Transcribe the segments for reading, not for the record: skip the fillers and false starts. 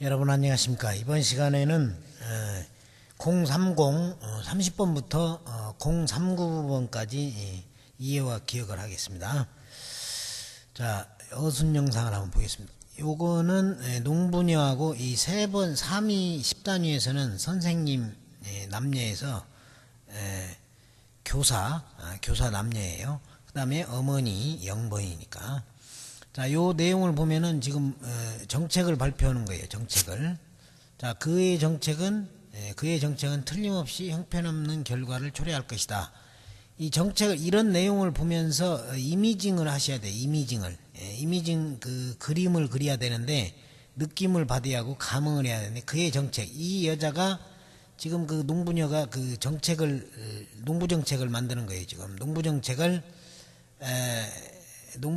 여러분 안녕하십니까. 이번 시간에는 030 30번부터 039번까지 이해와 기억을 하겠습니다. 자, 어순 영상을 한번 보겠습니다. 요거는 농부녀하고 이 3번 3위 10단위에서는 선생님 남녀에서 교사 남녀예요. 그 다음에 어머니 영번이니까. 자, 요 내용을 보면은 지금 정책을 발표하는 거예요. 정책을. 자, 그의 정책은 틀림없이 형편없는 결과를 초래할 것이다. 이 정책을, 이런 내용을 보면서 이미징을 하셔야 돼요. 이미징 그 그림을 그려야 되는데, 느낌을 받아야 하고 감흥을 해야 되는데, 그의 정책, 이 여자가 지금 그 농부녀가 그 정책을 농부 정책을 만드는 거예요. 지금 농부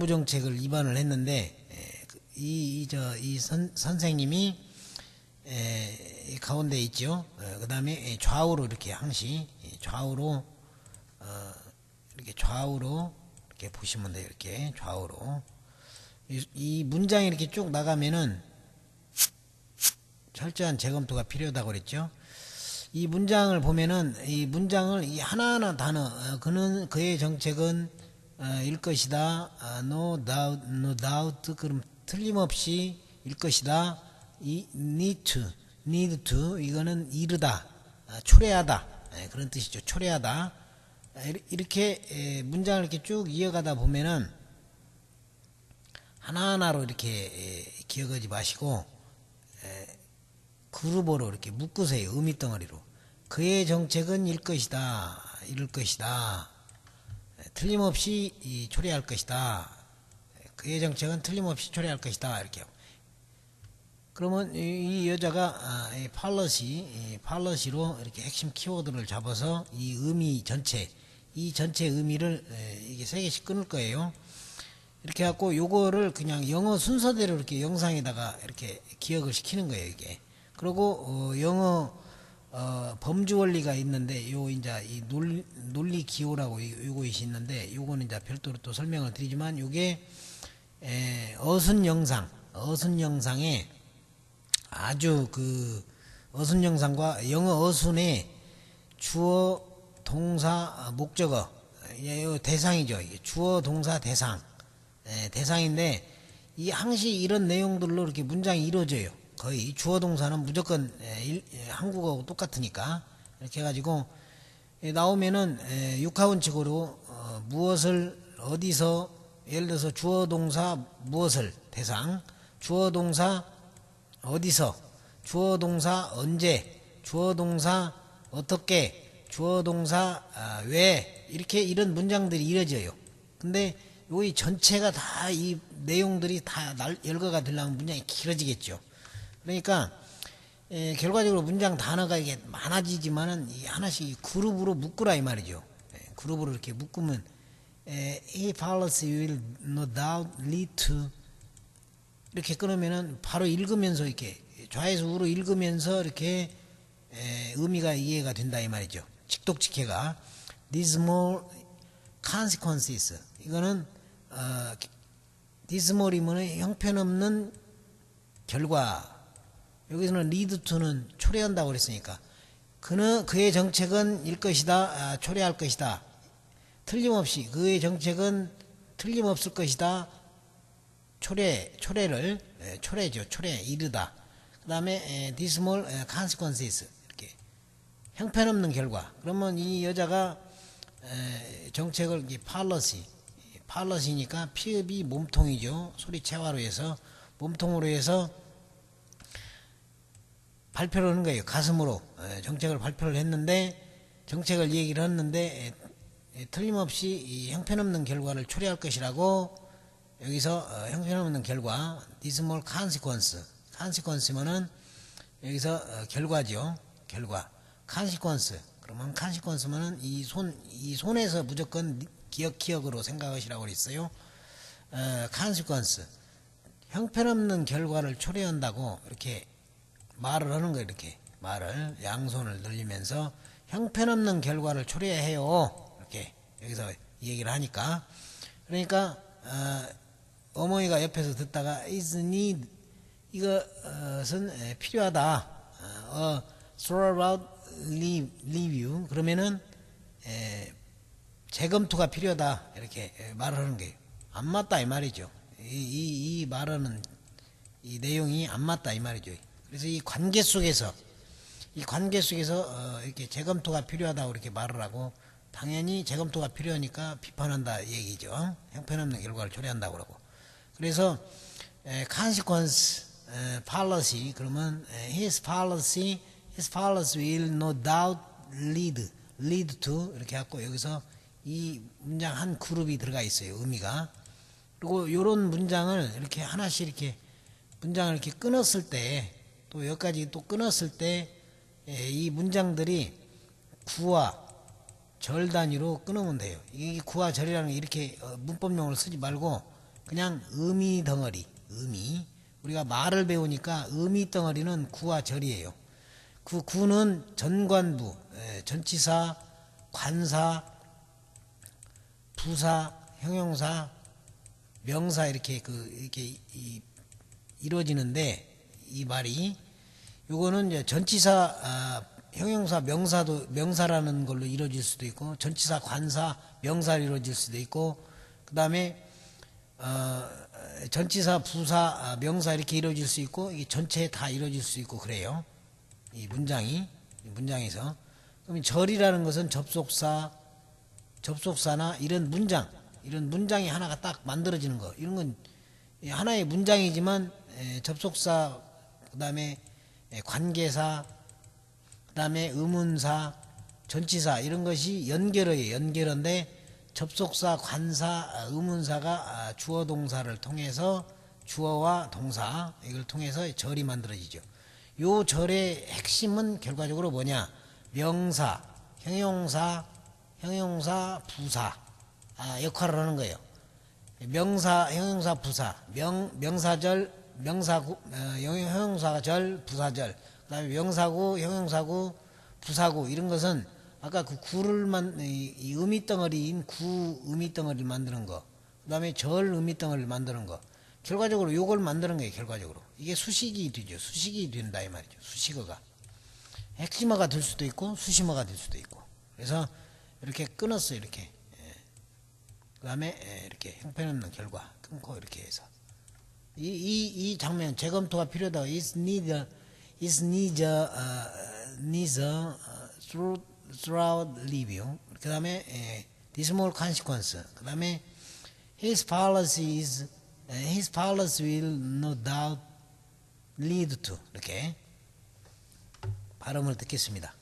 정책을 입안을 했는데, 선생님이 가운데 있죠. 그 다음에 좌우로 이렇게 항시 좌우로 이렇게 보시면 돼요. 이렇게 좌우로 이 문장이 이렇게 쭉 나가면은 철저한 재검토가 필요하다고 그랬죠. 이 문장을 보면은 이 문장을 이 하나하나 단어, 그의 정책은 일 것이다. no doubt. 그럼 틀림없이 일 것이다. 이 need to 이거는 이르다, 초래하다, 그런 뜻이죠. 초래하다. 이렇게 문장을 이렇게 쭉 이어가다 보면은 하나하나로 이렇게 기억하지 마시고 그룹으로 이렇게 묶으세요. 의미 덩어리로. 그의 정책은 이를 것이다. 틀림없이 초래할 것이다. 그의 정책은 틀림없이 초래할 것이다. 이렇게. 그러면 이 여자가 팔러시로 이렇게 핵심 키워드를 잡아서 이 의미 전체, 이 전체 의미를 이게 3개씩 끊을 거예요. 이렇게 해갖고 요거를 그냥 영어 순서대로 이렇게 영상에다가 이렇게 기억을 시키는 거예요, 이게. 그리고 영어 범주 원리가 있는데, 요 이제 이 논리 기호라고 요것이 있는데, 요거는 이제 별도로 또 설명을 드리지만, 요게 어순 영상에 아주 그 어순 영상과 영어 어순의 주어, 동사, 목적어, 대상이죠. 주어, 동사, 대상인데, 이 항시 이런 내용들로 이렇게 문장이 이루어져요. 거의 주어 동사는 무조건 한국어하고 똑같으니까. 이렇게 해가지고 나오면은 육하원칙으로 무엇을 어디서, 예를 들어서 주어 동사 무엇을 대상, 주어 동사 어디서, 주어 동사 언제, 주어 동사 어떻게, 주어 동사 왜, 이렇게 이런 문장들이 이루어져요. 근데 이 전체가 다 이 내용들이 다 열거가 되려면 문장이 길어지겠죠. 그러니까 결과적으로 문장 단어가 이게 많아지지만은 이 하나씩 그룹으로 묶으라 이 말이죠. 그룹으로 이렇게 묶으면 이 policy will no doubt lead to, 이렇게 끊으면은 바로 읽으면서 이렇게 좌에서 우로 읽으면서 이렇게 의미가 이해가 된다 이 말이죠. 직독직해가 dismal consequences, 이거는 dismal이면 형편없는 결과, 여기서는 lead to는 초래한다고 그랬으니까 그의 정책은 일 것이다, 초래할 것이다. 틀림없이 그의 정책은 틀림없을 것이다. 초래죠. 이르다. 그 다음에 dismal consequences, 이렇게 형편없는 결과. 그러면 이 여자가 정책을 팔러시니까 피읍이 몸통이죠. 소리 체화로 해서 몸통으로 해서 발표를 하는 거예요. 가슴으로 정책을 발표를 했는데, 정책을 얘기를 했는데 틀림없이 이 형편없는 결과를 초래할 것이라고, 여기서 형편없는 결과 dismal consequence면은 여기서 결과죠. 결과. consequence, 그러면 consequence면은 이 손에서 무조건 기억으로 생각하시라고 그랬어요. consequence, 형편없는 결과를 초래한다고 이렇게 말을 하는 거예요. 이렇게 말을 양손을 늘리면서 형편없는 결과를 초래해요. 이렇게 여기서 얘기를 하니까. 그러니까 어머니가 옆에서 듣다가 is need 이것은 필요하다. thorough review. 그러면은 재검토가 필요하다. 이렇게 말을 하는 게 안 맞다 이 말이죠. 이 말하는 이 내용이 안 맞다 이 말이죠. 그래서 이 관계 속에서 이렇게 재검토가 필요하다고 이렇게 말을 하고, 당연히 재검토가 필요하니까 비판한다 얘기죠. 형편없는 결과를 초래한다고 그러고. 그래서 consequence policy, 그러면 his policy will no doubt lead to 이렇게 갖고, 여기서 이 문장 한 그룹이 들어가 있어요. 의미가. 그리고 요런 문장을 이렇게 하나씩 이렇게 문장을 이렇게 끊었을 때, 또 여기까지 또 끊었을 때 이 문장들이 구와 절 단위로 끊으면 돼요. 이 구와 절이라는 게 이렇게 문법용어를 쓰지 말고 그냥 의미 덩어리, 우리가 말을 배우니까 의미 덩어리는 구와 절이에요. 그 구는 전관부, 전치사, 관사, 부사, 형용사, 명사 이렇게 이루어지는데, 이 말이 요거는 이제 전치사, 형용사, 명사라는 걸로 이루어질 수도 있고, 전치사, 관사, 명사로 이루어질 수도 있고, 그 다음에 전치사, 부사, 명사 이렇게 이루어질 수 있고, 이게 전체에 다 이루어질 수 있고 그래요. 이 문장에서. 그럼 절이라는 것은 접속사나 이런 문장이 하나가 딱 만들어지는 거. 이런 건 하나의 문장이지만 접속사, 그 다음에 관계사, 그 다음에 의문사, 전치사 이런 것이 연결어인데, 접속사, 관사, 의문사가 주어 동사를 통해서, 주어와 동사 이걸 통해서 절이 만들어지죠. 요 절의 핵심은 결과적으로 뭐냐? 명사, 형용사, 부사 역할을 하는 거예요. 명사, 형용사, 부사, 명사절, 형용사절, 부사절, 그 다음에 명사구, 형용사구, 부사구 이런 것은 아까 그 이 의미덩어리인 구 의미덩어리를 만드는 거, 그 다음에 절 의미덩어리를 만드는 거, 결과적으로 요걸 만드는 거예요. 결과적으로 이게 수식이 되죠. 수식이 된다 이 말이죠. 수식어가 핵심어가 될 수도 있고 수식어가 될 수도 있고. 그래서 이렇게 끊었어요. 이렇게. 그 다음에 이렇게 형편없는 결과 끊고 이렇게 해서 이 장면 재검토가 필요하다. is neither throughout review. 그 다음에 dismal consequence. 그 다음에 his policy will no doubt lead to. 이렇게 발음을 듣겠습니다.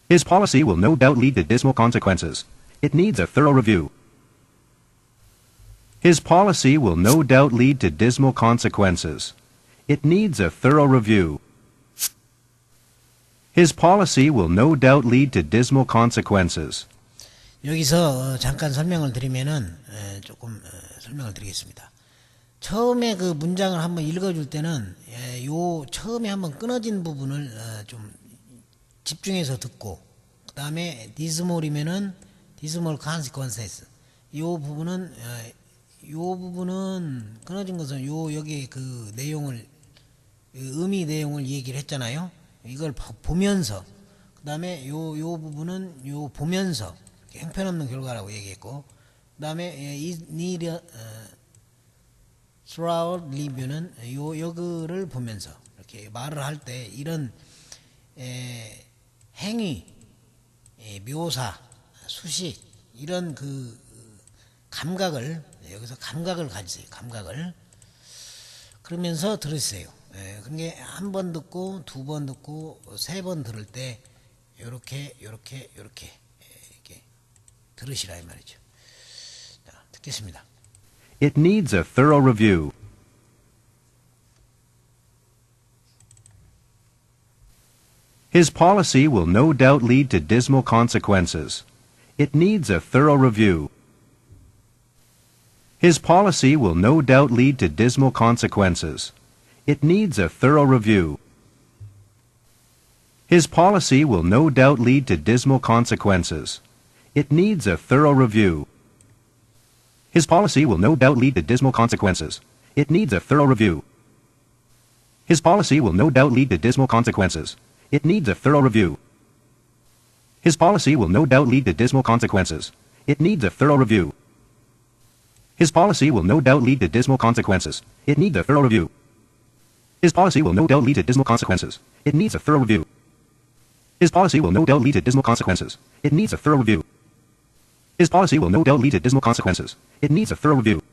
His policy will no doubt lead to dismal consequences. It needs a thorough review. His policy will no doubt lead to dismal consequences. It needs a thorough review. His policy will no doubt lead to dismal consequences. 여기서 잠깐 설명을 드리면은 조금 설명을 드리겠습니다. 처음에 그 문장을 한번 읽어줄 때는 요 처음에 한번 끊어진 부분을 좀 집중해서 듣고, 그 다음에 dismal이면은 dismal consequences. 요 부분은 끊어진 것은 여기 그 내용을, 의미 내용을 얘기를 했잖아요. 이걸 보면서, 그 다음에 요 부분은 보면서 형편없는 결과라고 얘기했고, 그 다음에 need throughout review는 요거를 보면서 이렇게 말을 할 때 이런 행위, 묘사, 수식 이런 그 감각을, 여기서 감각을 가지세요. 감각을 그러면서 들으세요. 그게 한 번 듣고 두 번 듣고 세 번 들을 때 요렇게 이렇게 들으시라 이 말이죠. 자, 듣겠습니다. It needs a thorough review. His policy will no doubt lead to dismal consequences. It needs a thorough review. His policy will no doubt lead to dismal consequences. It needs a thorough review. His policy will no doubt lead to dismal consequences. It needs a thorough review. His policy will no doubt lead to dismal consequences. It needs a thorough review. His policy will no doubt lead to dismal consequences. It needs a thorough review. His policy will no doubt lead to dismal consequences. It needs a thorough review. His policy will no doubt lead to dismal consequences. It needs a thorough review. His policy will no doubt lead to dismal consequences. It needs a thorough review. His policy will no doubt lead to dismal consequences. It needs a thorough review. His policy will no doubt lead to dismal consequences. It needs a thorough review.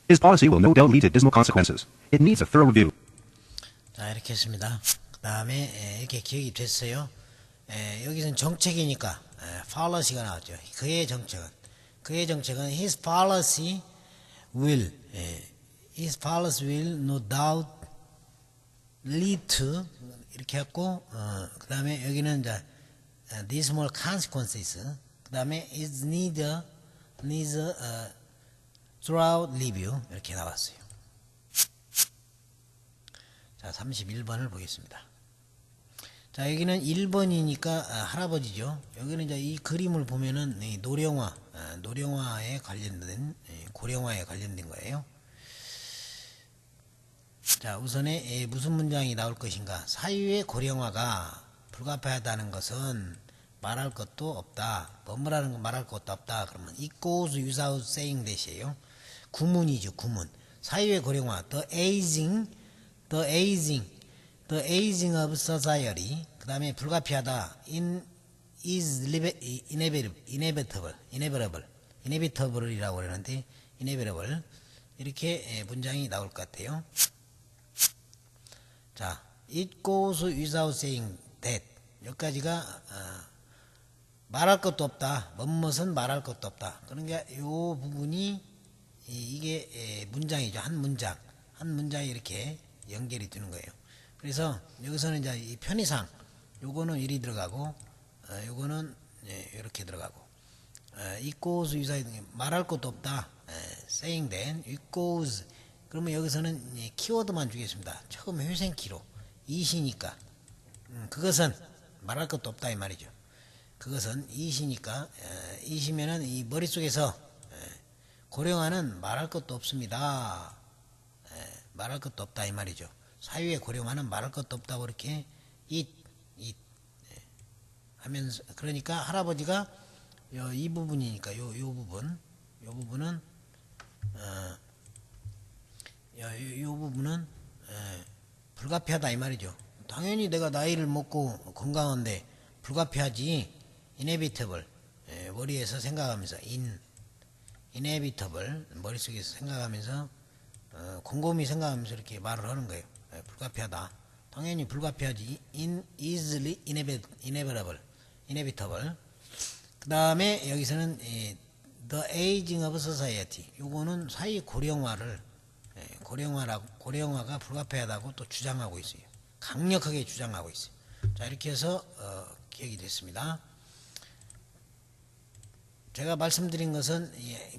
His policy will no doubt lead to dismal consequences. It needs a thorough review. 자, 이렇게 했습니다. 그 다음에 이렇게 기억이 됐어요. 여기서는 정책이니까 policy가 나왔죠. 그의 정책은 his policy will no doubt lead to 이렇게 했고 그 다음에 여기는 이제 dismal consequences 그 다음에 is needs thorough review 이렇게 나왔어요. 자, 31번을 보겠습니다. 자, 여기는 1번이니까 할아버지죠. 여기는 이제 이 그림을 보면은 이 노령화에 관련된 고령화에 관련된 거예요. 자, 우선에 무슨 문장이 나올 것인가? 사유의 고령화가 불가피하다는 것은 말할 것도 없다. 뭐라는 건 말할 것도 없다. 그러면 it goes without saying that이에요. 구문이죠, 구문. 사유의 고령화, the aging of society. 그 다음에 불가피하다, is inevitable이라고 그러는데 inevitable 이렇게 문장이 나올 것 같아요. 자, it goes without saying that 여기까지가 말할 것도 없다. 뭐뭇은 말할 것도 없다. 그러니까 요 부분이 이게 문장이죠. 한 문장이 이렇게 연결이 되는 거예요. 그래서 여기서는 이제 이 편의상 요거는 이리 들어가고 요거는 이렇게 들어가고 it goes without 말할 것도 없다. saying that it goes 그러면 여기서는 키워드만 주겠습니다. 처음 회생키로 이시니까 그것은 말할 것도 없다 이 말이죠. 그것은 이시니까 이시면은 이 머릿속에서 고령화는 말할 것도 없습니다. 말할 것도 없다 이 말이죠. 사유의 고령화는 말할 것도 없다고 이렇게 it 하면서 그러니까 할아버지가 이 부분이니까 요 부분은 요 부분은 불가피하다 이 말이죠. 당연히 내가 나이를 먹고 건강한데 불가피하지. inevitable 머리에서 생각하면서 inevitable 머릿속에서 생각하면서 곰곰이 생각하면서 이렇게 말을 하는 거예요. 불가피하다. 당연히 불가피하지. easily inevitable. 그 다음에 여기서는 the aging of society. 요거는 사회 고령화가 불가피하다고 또 주장하고 있어요. 강력하게 주장하고 있어요. 자, 이렇게 해서 기억이 됐습니다. 제가 말씀드린 것은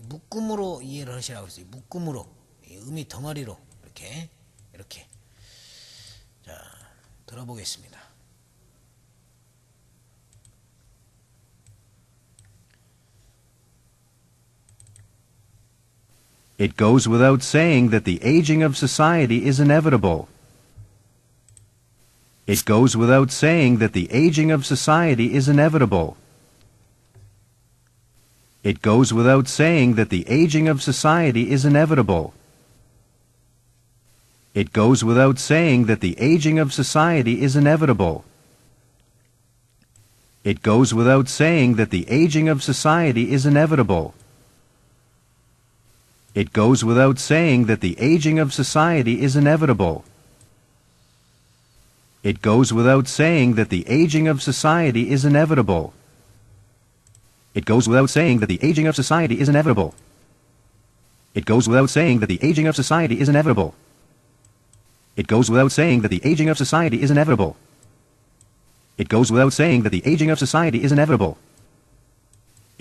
묶음으로 이해를 하시라고 했어요. 묶음으로 의미 덩어리로 이렇게 자, 들어보겠습니다. It goes without saying that the aging of society is inevitable. It goes without saying that the aging of society is inevitable. It goes without saying that the aging of society is inevitable. It goes without saying that the aging of society is inevitable. It goes without saying that the aging of society is inevitable. It goes without saying that the aging of society is inevitable. It goes without saying that the aging of society is inevitable. It goes without saying that the aging of society is inevitable. It goes without saying that the aging of society is inevitable. It goes without saying that the aging of society is inevitable. It goes without saying that the aging of society is inevitable.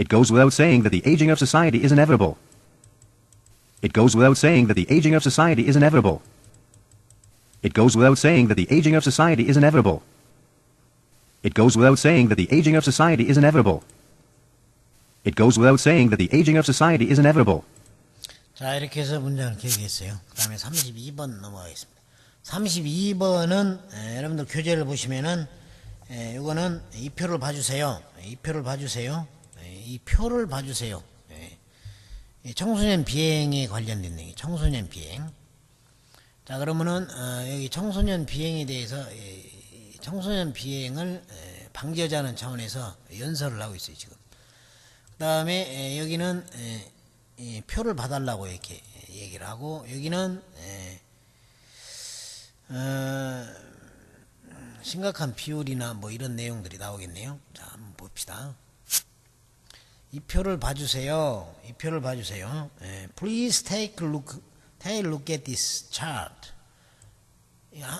It goes without saying that the aging of society is inevitable. It goes without saying that the aging of society is inevitable. It goes without saying that the aging of society is inevitable. It goes without saying that the aging of society is inevitable. It goes without saying that the aging of society is inevitable. 자, 이렇게 해서 문장을 기억했어요. 그 다음에 32번 넘어가겠습니다. 32번은 여러분들 교재를 보시면은 이거는 이 표를 봐주세요. 이 표를 봐주세요. 이 표를 봐주세요. 청소년 비행에 관련된 내용, 청소년 비행. 자, 그러면은 여기 청소년 비행에 대해서 청소년 비행을 방지하자는 차원에서 연설을 하고 있어요 지금. 그 다음에 여기는 표를 봐달라고 이렇게 얘기를 하고, 여기는 심각한 비율이나 뭐 이런 내용들이 나오겠네요. 자, 한번 봅시다. 이 표를 봐주세요. 이 표를 봐주세요. Please take a look at this chart.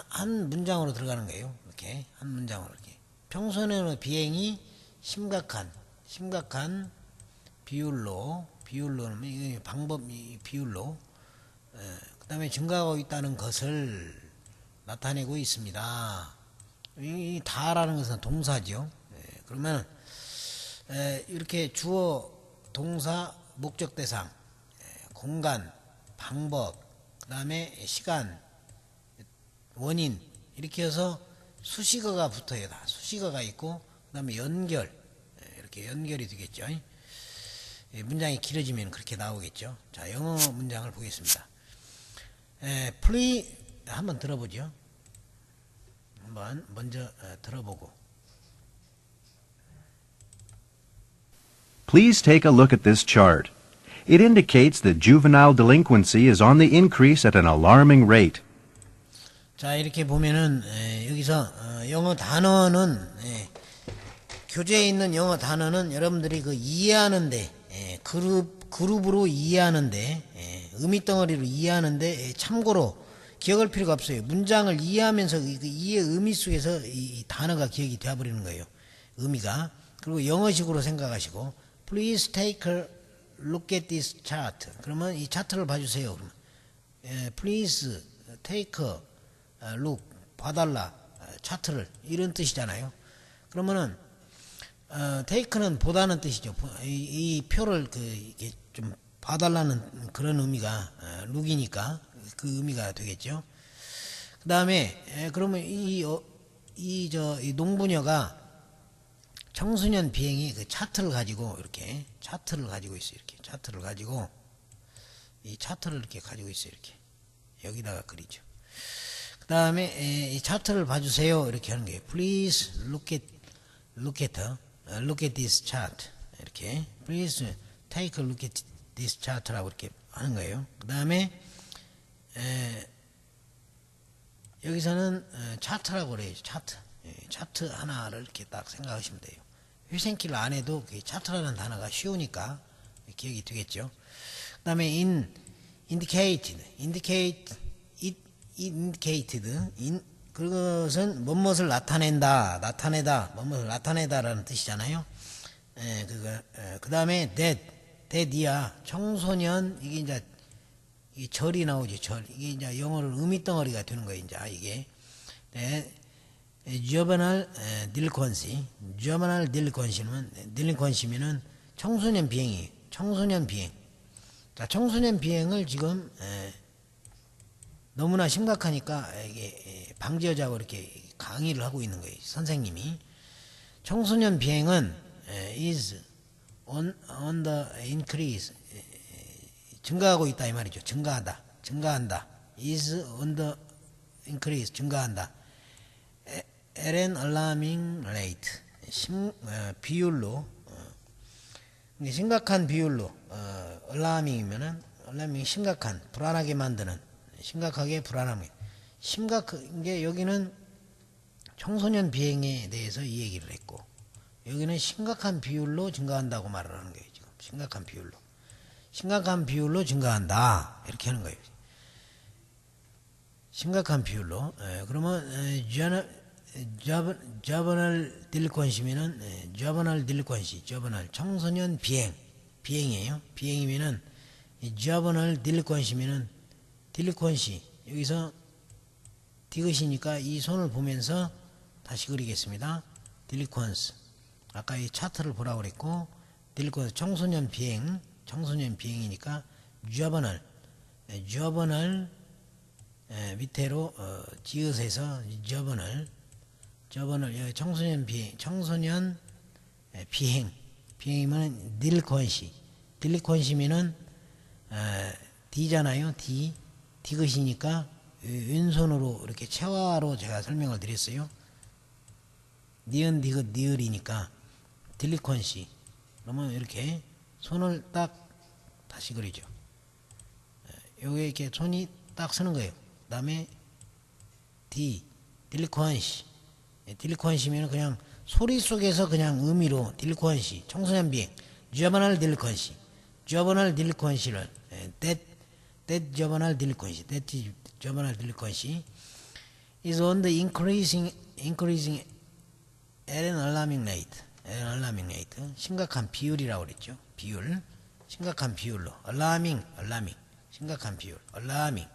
한 문장으로 들어가는 거예요. 이렇게 한 문장으로 이렇게. 청소년의 비행이 심각한 비율로는 방법 비율로 그 다음에 증가하고 있다는 것을 나타내고 있습니다. 이 다라는 것은 동사죠. 그러면 이렇게 주어, 동사, 목적 대상, 공간, 방법, 그 다음에 시간, 원인, 이렇게 해서 수식어가 붙어요. 다 수식어가 있고, 그 다음에 연결, 이렇게 연결이 되겠죠. 문장이 길어지면 그렇게 나오겠죠. 자, 영어 문장을 보겠습니다. please 한번 들어보죠. 한번 먼저 들어보고. Please take a look at this chart. It indicates that juvenile delinquency is on the increase at an alarming rate. 자, 이렇게 보면은 여기서 영어 단어는 교재에 있는 영어 단어는 여러분들이 그 이해하는데 그룹으로 이해하는데 의미덩어리로 이해하는데 참고로 기억할 필요가 없어요. 문장을 이해하면서 그 이해 의미 속에서 이 단어가 기억이 되어버리는 거예요. 의미가. 그리고 영어식으로 생각하시고 Please take a look at this chart. 그러면 이 차트를 봐주세요. 그러면 Please take a look, 봐달라, 차트를, 이런 뜻이잖아요. 그러면은 take는 보다는 뜻이죠. 이 표를 이게 좀 봐달라는 그런 의미가 look이니까 그 의미가 되겠죠. 그 다음에 그러면 이 농부녀가 청소년 비행이 그 차트를 가지고 이렇게 차트를 가지고 있어요. 이렇게 차트를 가지고 이 차트를 이렇게 가지고 있어요. 이렇게 여기다가 그리죠. 그 다음에 이 차트를 봐주세요. 이렇게 하는 거예요. Please look at this chart. 이렇게 Please take a look at this chart라고 이렇게 하는 거예요. 그 다음에 여기서는 차트라고 그래요. 차트 하나를 이렇게 딱 생각하시면 돼요. 회생키를 안 해도 차트라는 단어가 쉬우니까 기억이 되겠죠. 그 다음에 indicated, 그것은 무엇을 나타내다, 무엇을 나타내다라는 뜻이잖아요. 그 다음에 that이야, 청소년, 이게 이제 이 절이 나오죠. 절. 이게 이제 영어로 의미덩어리가 되는 거예요. 이제 이게 juvenile delinquency면은 청소년 비행이 청소년 비행. 자, 청소년 비행을 지금 너무나 심각하니까 이게 방지하자고 이렇게 강의를 하고 있는 거예요. 선생님이. 청소년 비행은 is on the increase, 증가하고 있다 이 말이죠. 증가한다. is on the increase, 증가한다. at an alarming rate, 비율로, 심각한 비율로, alarming이면은 alarming 심각한, 불안하게 만드는, 심각하게 불안하게, 이게 여기는 청소년 비행에 대해서 이 얘기를 했고, 여기는 심각한 비율로 증가한다고 말을 하는 거예요. 지금 심각한 비율로 증가한다 이렇게 하는 거예요. 심각한 비율로. 그러면 juvenile delinquency면은 juvenile 청소년 비행이에요. 비행이면은 juvenile delinquency면은 delinquency, 여기서 디귿이니까 이 손을 보면서 다시 그리겠습니다. delinquency, 아까 이 차트를 보라고 그랬고 delinquency 청소년 비행이니까 주어번을 밑에로 지읒해서 주어번을 여기 청소년 비행이면 딜리퀀시면은 D잖아요. D것이니까 왼손으로 이렇게 체화로 제가 설명을 드렸어요. 니은 디귿 니을이니까 딜리퀀시. 그러면 이렇게 손을 딱 다시 그리죠. 요게 이렇게 손이 딱 서는 거예요. 그 다음에 딜리퀀시. 딜리퀀시면 그냥 소리 속에서 그냥 의미로 딜리퀀시, 청소년 비행, 주어번을 딜리퀀시, 주어번을 딜리퀀시를 that juvenile delinquency is on the increasing at an alarming rate. 심각한 비율이라고 그랬죠. 심각한 비율로 alarming 심각한 비율 alarming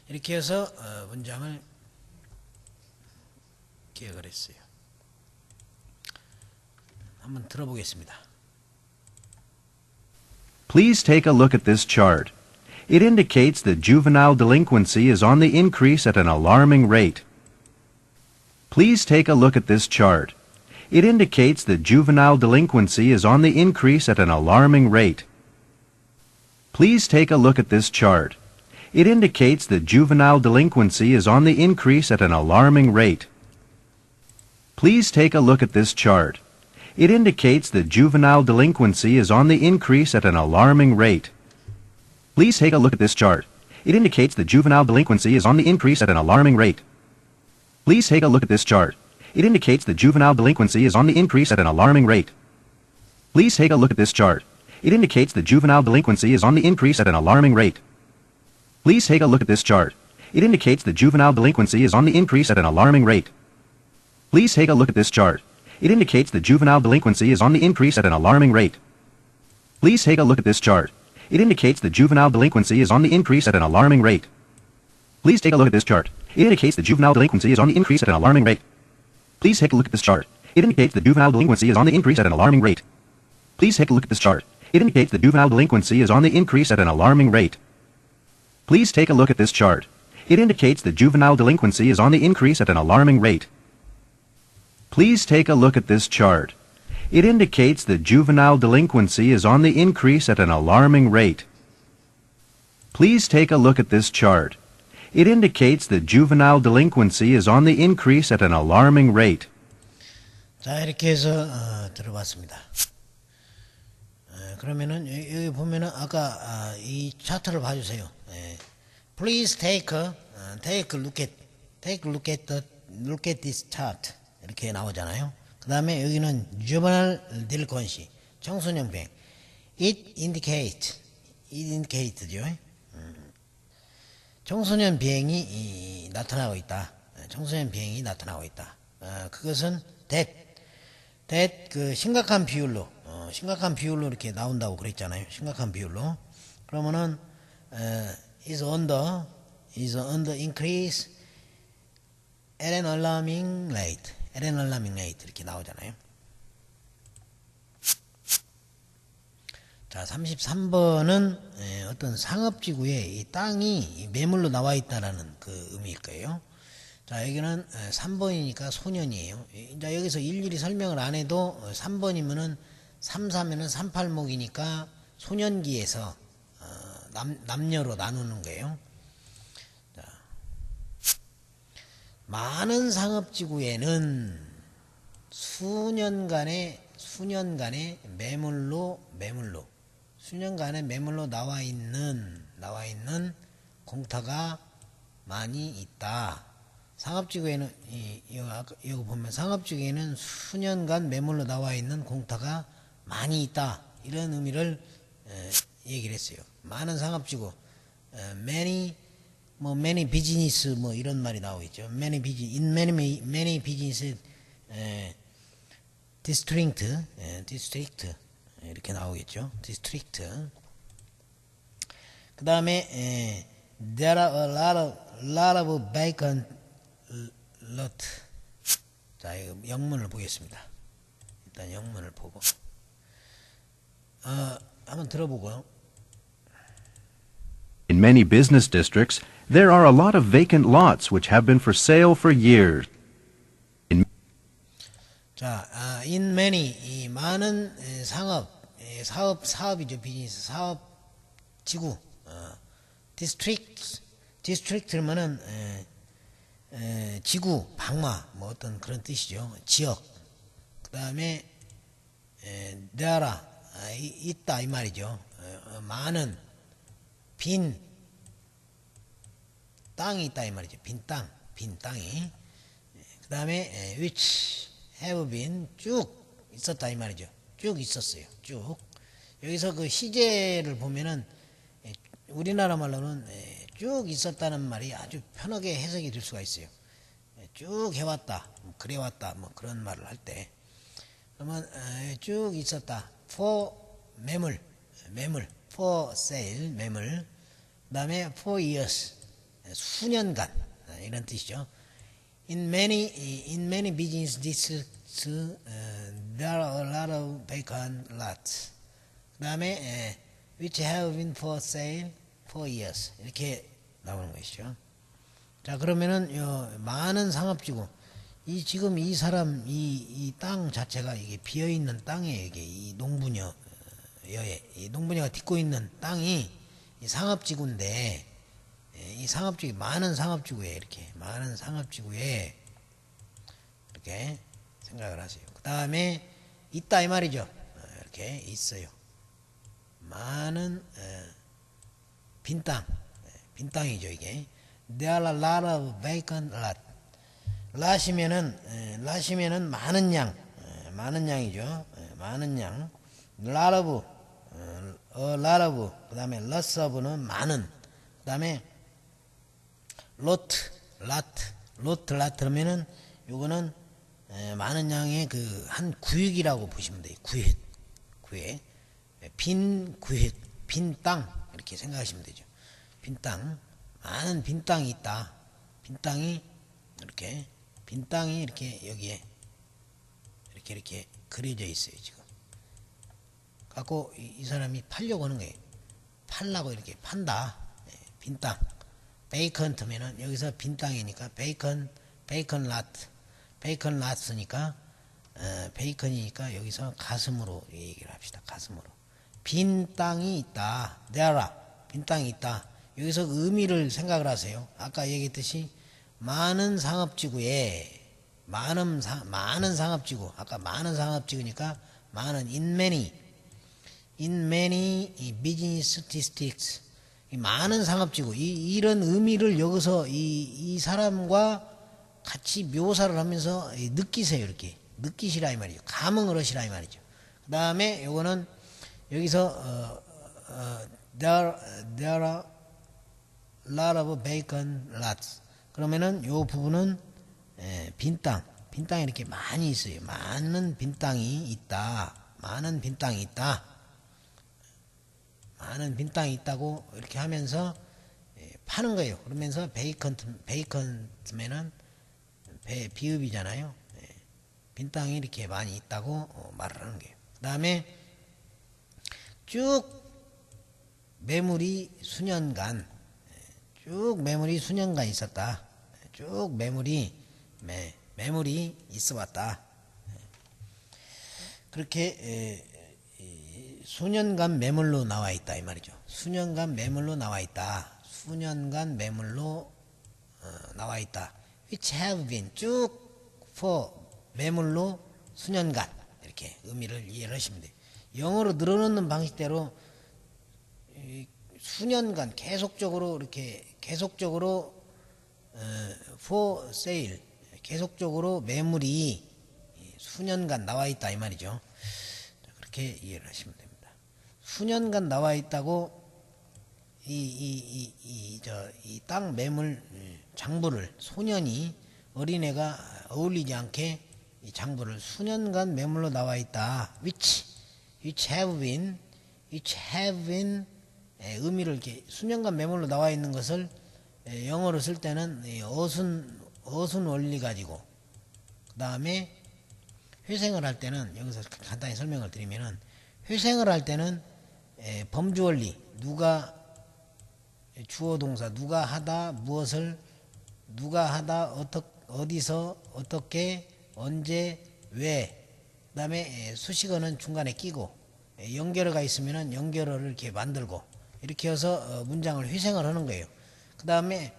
이렇게 해서 문장을 기억을 했어요. 한번 들어보겠습니다. Please take a look at this chart. It indicates that juvenile delinquency is on the increase at an alarming rate. Please take a look at this chart. It indicates that juvenile delinquency is on the increase at an alarming rate. Please take a look at this chart. It indicates that juvenile delinquency is on the increase at an alarming rate. Please take a look at this chart. It indicates that juvenile delinquency is on the increase at an alarming rate. Please take a look at this chart. It indicates that juvenile delinquency is on the increase at an alarming rate. Please take a look at this chart. It indicates that juvenile delinquency is on the increase at an alarming rate. Please take a look at this chart. It indicates that juvenile delinquency is on the increase at an alarming rate. Please take a look at this chart. It indicates that juvenile delinquency is on the increase at an alarming rate. Please take a look at this chart. It indicates that juvenile delinquency is on the increase at an alarming rate. Please take a look at this chart. It indicates that juvenile delinquency is on the increase at an alarming rate. Please take a look at this chart. It indicates that juvenile delinquency is on the increase at an alarming rate. Please take a look at this chart. It indicates that juvenile delinquency is on the increase at an alarming rate. Please take a look at this chart. It indicates that juvenile delinquency is on the increase at an alarming rate. Please take a look at this chart. It indicates that juvenile delinquency is on the increase at an alarming rate. Please take a look at this chart. It indicates that juvenile delinquency is on the increase at an alarming rate. Please take a look at this chart. It indicates that juvenile delinquency is on the increase at an alarming rate. 자, 이렇게 해서 들어봤습니다. 그러면은 여기 보면은 아까 이 차트를 봐주세요. Please take a look at this chart 이렇게 나오잖아요. 그 다음에 여기는 juvenile delinquency 청소년 비행 it indicate죠. 청소년 비행이 나타나고 있다. 청소년 비행이 나타나고 있다. 그것은 that 그 심각한 비율로 이렇게 나온다고 그랬잖아요. 심각한 비율로. 그러면은 is on the increase at an alarming rate. 이렇게 나오잖아요. 자, 33번은 어떤 상업지구에 이 땅이 매물로 나와 있다라는 그 의미일 거예요. 자, 여기는 3번이니까 소년이에요. 이제 여기서 일일이 설명을 안 해도 3번이면은 3사면은 38목이니까 소년기에서 남녀로 나누는 거예요. 자, 많은 상업지구에는 수년간의 매물로 나와 있는 공터가 많이 있다. 상업지구에는 이거 보면 상업지구에는 수년간 매물로 나와 있는 공터가 많이 있다. 이런 의미를 얘기를 했어요. 많은 상업지구, many business 이런 말이 나오겠죠. in many business district 이렇게 나오겠죠. district. 그 다음에 there are a lot of vacant lot. 자, 이거 영문을 보겠습니다. 일단 영문을 보고 한번 들어보고요. In many business districts, there are a lot of vacant lots which have been for sale for years. 자, in many, 이 많은 사업이죠. 비즈니스, 사업, 지구, 디스트릭트면은 지구, 방마, 뭐 어떤 그런 뜻이죠. 지역. 그 다음에 there are, 있다 이 말이죠. 많은 빈 땅이 있다 이 말이죠. 빈 땅이. 그 다음에 which have been 쭉 있었다 이 말이죠. 쭉 있었어요. 쭉. 여기서 그 시제를 보면은 우리나라 말로는 쭉 있었다는 말이 아주 편하게 해석이 될 수가 있어요. 쭉 해왔다, 그래왔다, 뭐 그런 말을 할 때. 그러면 쭉 있었다. for 매물, for sale 매물. 그다음에 for years 수년간 이런 뜻이죠. In many business districts, there are a lot of vacant lots. 그다음에 which have been for sale for years 이렇게 나오는 것이죠. 자 그러면은 많은 상업지구 지금 이 사람 이 땅 자체가 이게 비어 있는 땅에 이게 이 농부녀가 딛고 있는 땅이 이 상업지구인데. 이 상업지구 많은 상업지구에 이렇게 많은 상업지구에 이렇게 생각을 하세요. 그 다음에 있다 이 말이죠. 이렇게 있어요. 많은 빈 땅이죠 이게. There are a lot of vacant lot. lot이면은 많은 양이죠. 많은 양. lot of, a lot of. 그 다음에 lots of는 많은. 그 다음에 lot 그러면은 요거는 많은 양의 그 한 구획이라고 보시면 돼요. 구획. 빈 구획, 빈 땅 이렇게 생각하시면 되죠. 빈 땅, 많은 빈 땅이 있다. 빈 땅이 이렇게 여기에 이렇게 그려져 있어요 지금. 갖고 이 사람이 팔려고 하는 거예요. 팔라고 이렇게 판다. 빈 땅. 베이컨트면은 여기서 빈 땅이니까 베이컨 랏스니까 베이컨이니까 여기서 가슴으로 얘기를 합시다. 가슴으로. 빈 땅이 있다. there are 빈 땅이 있다. 여기서 그 의미를 생각을 하세요. 아까 얘기했듯이 많은 상업지구에 많은 상업지구 아까 많은 상업지구니까 많은 in many business districts 많은 상업지구 이런 의미를 여기서 이 사람과 같이 묘사를 하면서 느끼세요. 이렇게 느끼시라 이 말이죠. 감흥을 하시라 이 말이죠. 그 다음에 요거는 여기서 there are lot of vacant lots 그러면은 요 부분은 빈 땅이 이렇게 많이 있어요. 많은 빈 땅이 있다. 많은 빈 땅이 있다고 이렇게 하면서 파는 거예요. 그러면서 베이컨트면은 비읍이잖아요. 빈 땅이 이렇게 많이 있다고 말을 하는 거예요. 그 다음에 쭉 매물이 수년간 있었다. 쭉 매물이 있어 왔다. 그렇게 수년간 매물로 나와 있다 이 말이죠. 수년간 매물로 나와 있다. which have been 쭉 for 매물로 수년간 이렇게 의미를 이해를 하시면 돼요. 영어로 늘어놓는 방식대로 수년간 계속적으로 for sale 계속적으로 매물이 수년간 나와 있다 이 말이죠. 그렇게 이해를 하시면 됩니다. 수년간 나와 있다고 이 땅 매물 장부를 소년이 어린애가 어울리지 않게 이 장부를 수년간 매물로 나와 있다. which have been 의미를 이렇게 수년간 매물로 나와 있는 것을 영어로 쓸 때는 어순 원리 가지고 그 다음에 회생을 할 때는 여기서 간단히 설명을 드리면은 회생을 할 때는 범주 원리 누가 주어 동사 누가 하다 무엇을 누가 하다 어디서 어떻게 언제 왜 그다음에 수식어는 중간에 끼고 연결어가 있으면은 연결어를 이렇게 만들고 이렇게 해서 문장을 회생을 하는 거예요. 그다음에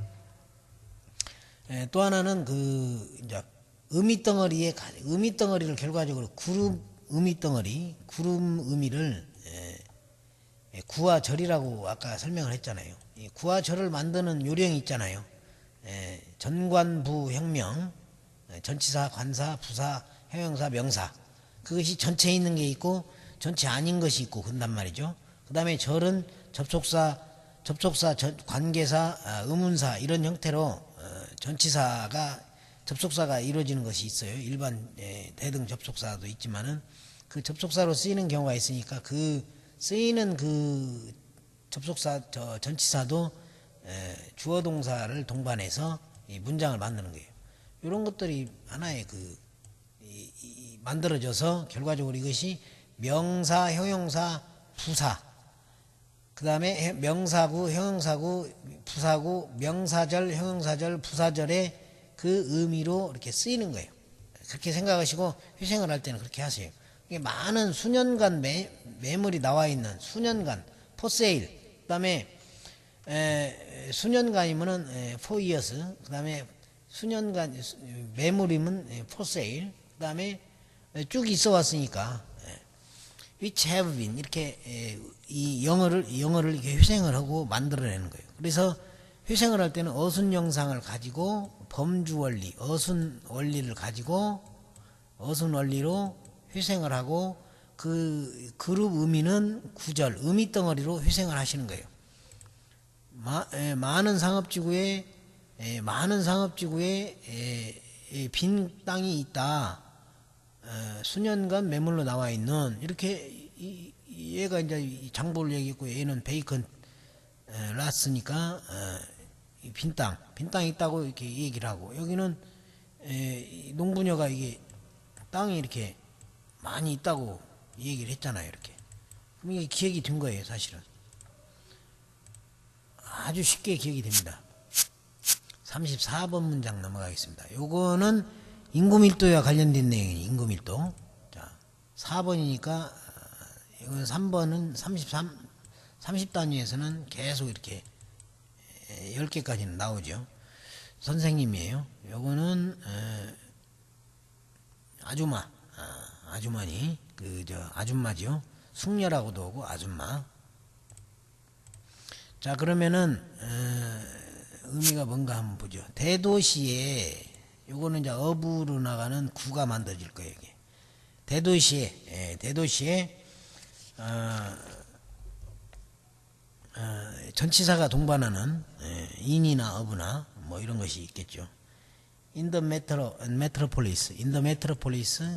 또 하나는 그 이제 의미 덩어리를 결과적으로 구름 의미 덩어리 구름 의미를 구와 절이라고 아까 설명을 했잖아요. 이 구와 절을 만드는 요령이 있잖아요. 전관부 형명, 전치사, 관사, 부사, 형용사, 명사. 그것이 전체에 있는 게 있고 전체 아닌 것이 있고 그런단 말이죠. 그 다음에 절은 접속사, 관계사, 의문사 이런 형태로 전치사가 접속사가 이루어지는 것이 있어요. 일반 대등 접속사도 있지만은 그 접속사로 쓰이는 경우가 있으니까 그 쓰이는 그 접속사 전치사도 주어 동사를 동반해서 이 문장을 만드는 거예요. 이런 것들이 하나의 만들어져서 결과적으로 이것이 명사, 형용사, 부사, 그 다음에 명사구, 형용사구, 부사구, 명사절, 형용사절, 부사절의 그 의미로 이렇게 쓰이는 거예요. 그렇게 생각하시고 회생을 할 때는 그렇게 하세요. 이게 많은 수년간 매물이 나와 있는 수년간 포세일, 그 다음에 수년간이면은 4 years, 그 다음에 수년간 매물이면 포세일, 그 다음에 쭉 있어 왔으니까 which have been 이렇게 이 영어를 이렇게 회생을 하고 만들어내는 거예요. 그래서 회생을 할 때는 어순 영상을 가지고 범주 원리, 어순 원리를 가지고 어순 원리로 회생을 하고 그 그룹 의미는 구절, 의미 덩어리로 회생을 하시는 거예요. 많은 상업지구에 빈 땅이 있다. 수년간 매물로 나와 있는 이렇게 얘가 이제 장보를 얘기했고 얘는 베이컨 라스니까 빈 땅이 있다고 이렇게 얘기를 하고 여기는 농부녀가 이게 땅이 이렇게 많이 있다고 얘기를 했잖아요. 이렇게 그럼 이게 기억이 된 거예요. 사실은 아주 쉽게 기억이 됩니다. 34번 문장 넘어가겠습니다. 요거는 인구밀도와 관련된 내용이에요. 인구밀도. 자, 4번이니까 이건 3번은 30단위에서는 계속 이렇게 10개까지는 나오죠. 선생님이에요. 요거는 아주머니 아줌마죠. 숙녀라고도 하고 아줌마. 자, 그러면은 의미가 뭔가 한번 보죠. 대도시에 요거는 이제 어부로 나가는 구가 만들어질 거예요. 이게. 대도시에 전치사가 동반하는 인이나 어부나 뭐 이런 것이 있겠죠. in the metropolis,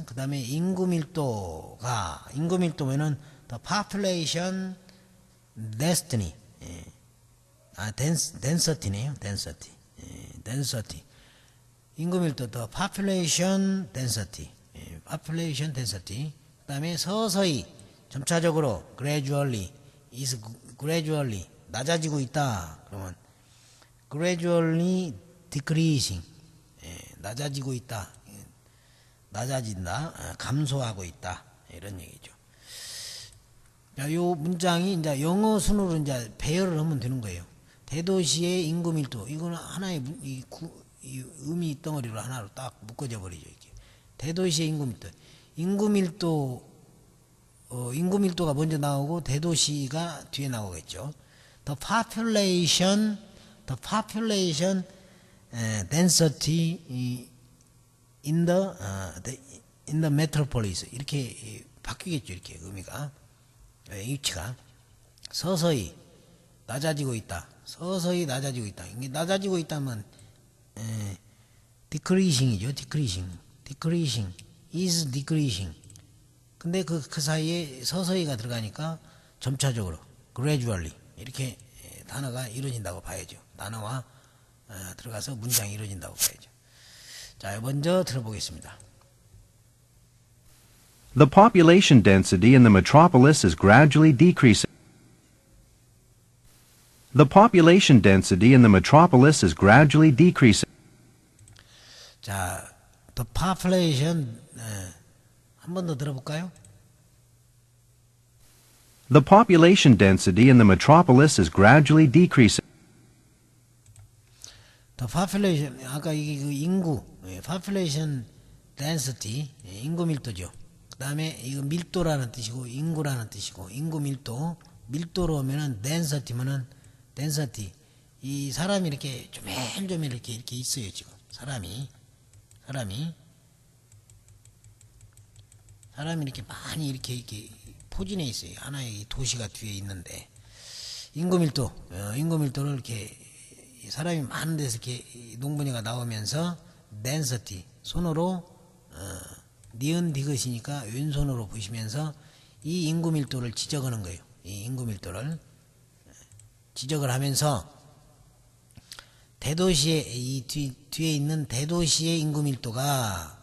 그 다음에 인구밀도면은 the population density, density네요. density. 인구밀도 the population density, 그 다음에 서서히 점차적으로 gradually 낮아지고 있다. 그러면 gradually decreasing, 낮아지고 있다, 낮아진다, 감소하고 있다 이런 얘기죠. 자, 요 문장이 이제 영어 순으로 이제 배열을 하면 되는 거예요. 대도시의 인구밀도 이거는 하나의 이 의미 덩어리로 하나로 딱 묶어져 버리죠. 이렇게. 대도시의 인구밀도가 먼저 나오고 대도시가 뒤에 나오겠죠. The population density in the metropolis 이렇게 바뀌겠죠. 이렇게 의미가 위치가 서서히 낮아지고 있다. 이게 낮아지고 있다면 decreasing이죠. decreasing is decreasing. 근데 그 사이에 서서히가 들어가니까 점차적으로 gradually 이렇게 단어가 이루어진다고 봐야죠. 단어와 들어가서 문장이 이루어진다고 봐야죠. 자, 먼저 들어보겠습니다. The population density in the metropolis is gradually decreasing. The population density in the metropolis is gradually decreasing. 자, the population 한 번 더 들어볼까요? The population density in the metropolis is gradually decreasing. The population 아까 이게 그 인구 population density 인구 밀도죠. 그다음에 이거 밀도라는 뜻이고 인구라는 뜻이고 인구 밀도로 오면은 density면은 density 이 사람이 이렇게 조밀조밀 이렇게 있어요 지금 사람이 이렇게 많이 이렇게 포진해 있어요. 하나의 도시가 뒤에 있는데 인구 밀도를 이렇게 사람이 많은 데서 이렇게 농분위가 나오면서 density 손으로 니은 디귿이니까 왼손으로 보시면서 이 인구 밀도를 지적하는 거예요. 이 인구 밀도를 지적을 하면서 대도시의 이 뒤에 있는 대도시의 인구 밀도가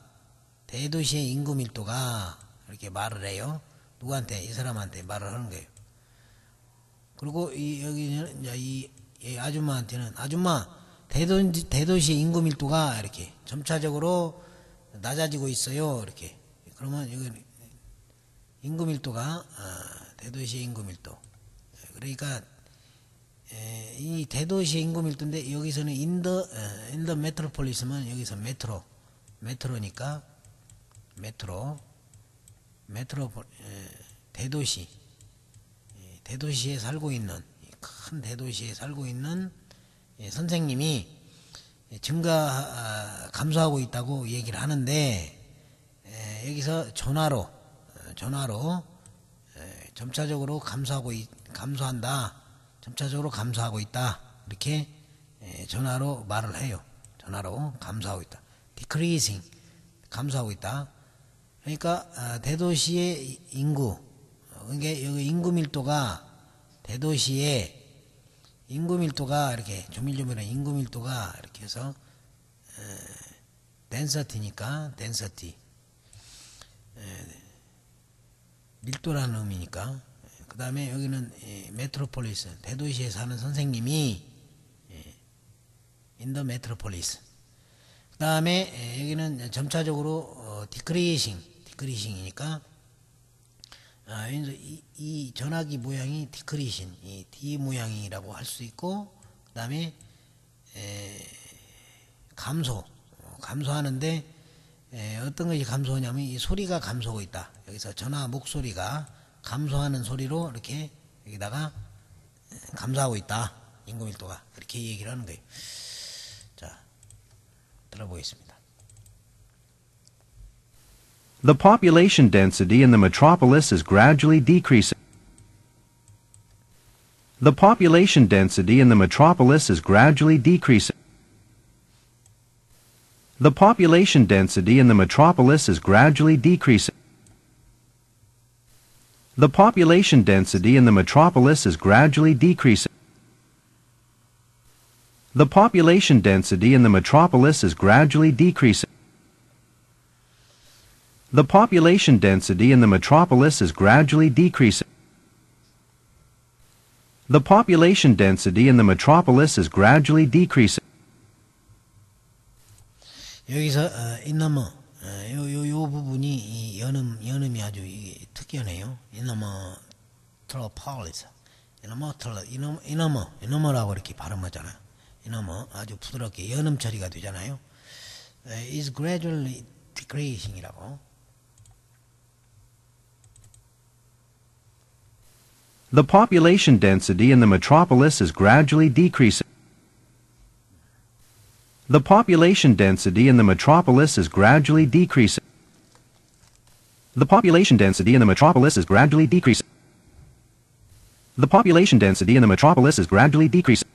이렇게 말을 해요. 누구한테? 이 사람한테 말을 하는 거예요. 그리고 여기는 이제 이 아줌마한테는 아줌마 대도시의 인구 밀도가 이렇게 점차적으로 낮아지고 있어요. 이렇게 그러면 여기 인구 밀도가 대도시의 인구 밀도 그러니까 이 대도시의 인구 밀도인데 여기서는 인더 메트로폴리스면 여기서 메트로니까 대도시에 살고 있는 큰 대도시에 살고 있는 선생님이 감소하고 있다고 얘기를 하는데 여기서 전화로 점차적으로 점차적으로 감소하고 있다 이렇게 전화로 말을 해요. 전화로 감소하고 있다. decreasing 감소하고 있다. 그러니까 대도시의 인구 그러니까 여기 인구 밀도가 대도시의 인구 밀도가 이렇게 조밀조밀한 인구 밀도가 이렇게 해서 density니까 density 밀도라는 의미니까 그 다음에 여기는 메트로폴리스 대도시에 사는 선생님이 in the metropolis 그 다음에 여기는 점차적으로 decreasing이니까 이 전화기 모양이 decreasing 이 D 모양이라고 할 수 있고 그 다음에 감소하는데 어떤 것이 감소하냐면 이 소리가 감소하고 있다. 여기서 전화 목소리가 감소하는 소리로 이렇게 여기다가 감소하고 있다. 인구 밀도가 이렇게 얘기를 하는 거예요. 자, 들어보겠습니다. The population density in the metropolis is gradually decreasing. The population density in the metropolis is gradually decreasing. The population density in the metropolis is gradually decreasing. The population density in the metropolis is gradually decreasing. The population density in the metropolis is gradually decreasing. The population density in the metropolis is gradually decreasing. The population density in the metropolis is gradually decreasing. 여기서 인너머 요 부분이 이 연음이 아주 이게 특이하네요. 인너머라고 이렇게 발음하잖아요. 인너머 아주 부드럽게 연음 처리가 되잖아요. is gradually decreasing이라고. The population density in the metropolis is gradually decreasing. The population density in the metropolis is gradually decreasing. The population density in the metropolis is gradually decreasing. The population density in the metropolis is gradually decreasing.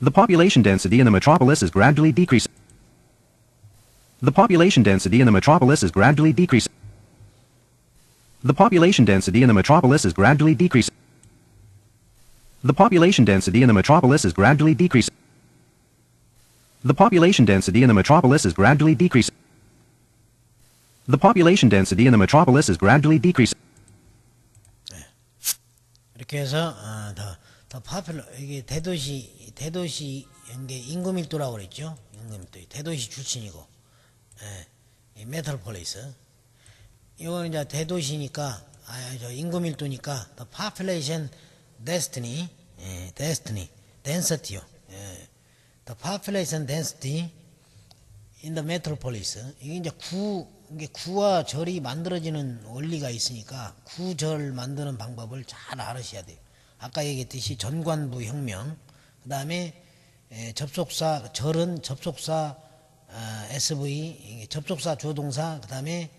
The population density in the metropolis is gradually decreasing. The population density in the metropolis is gradually decreasing. The population density in the metropolis is gradually decreasing. The population density in the metropolis is gradually decreasing. The population density in the metropolis is gradually decreasing. The population density in the metropolis is gradually decreasing. 이렇게 해서 더 파퓰러 이게 대도시 이게 인구 밀도라고 그랬죠. 인구 밀도 대도시 출신이고, 이 메트로폴리스 이거는 이제 대도시니까 저 인구 밀도니까 더 population density, density요. The population density in the metropolis. 이게 이제 이게 구와 절이 만들어지는 원리가 있으니까 구절 만드는 방법을 잘 알으셔야 돼요. 아까 얘기했듯이 전관부 혁명, 그 다음에 접속사, 절은 접속사 SV, 접속사 주어동사, 그 다음에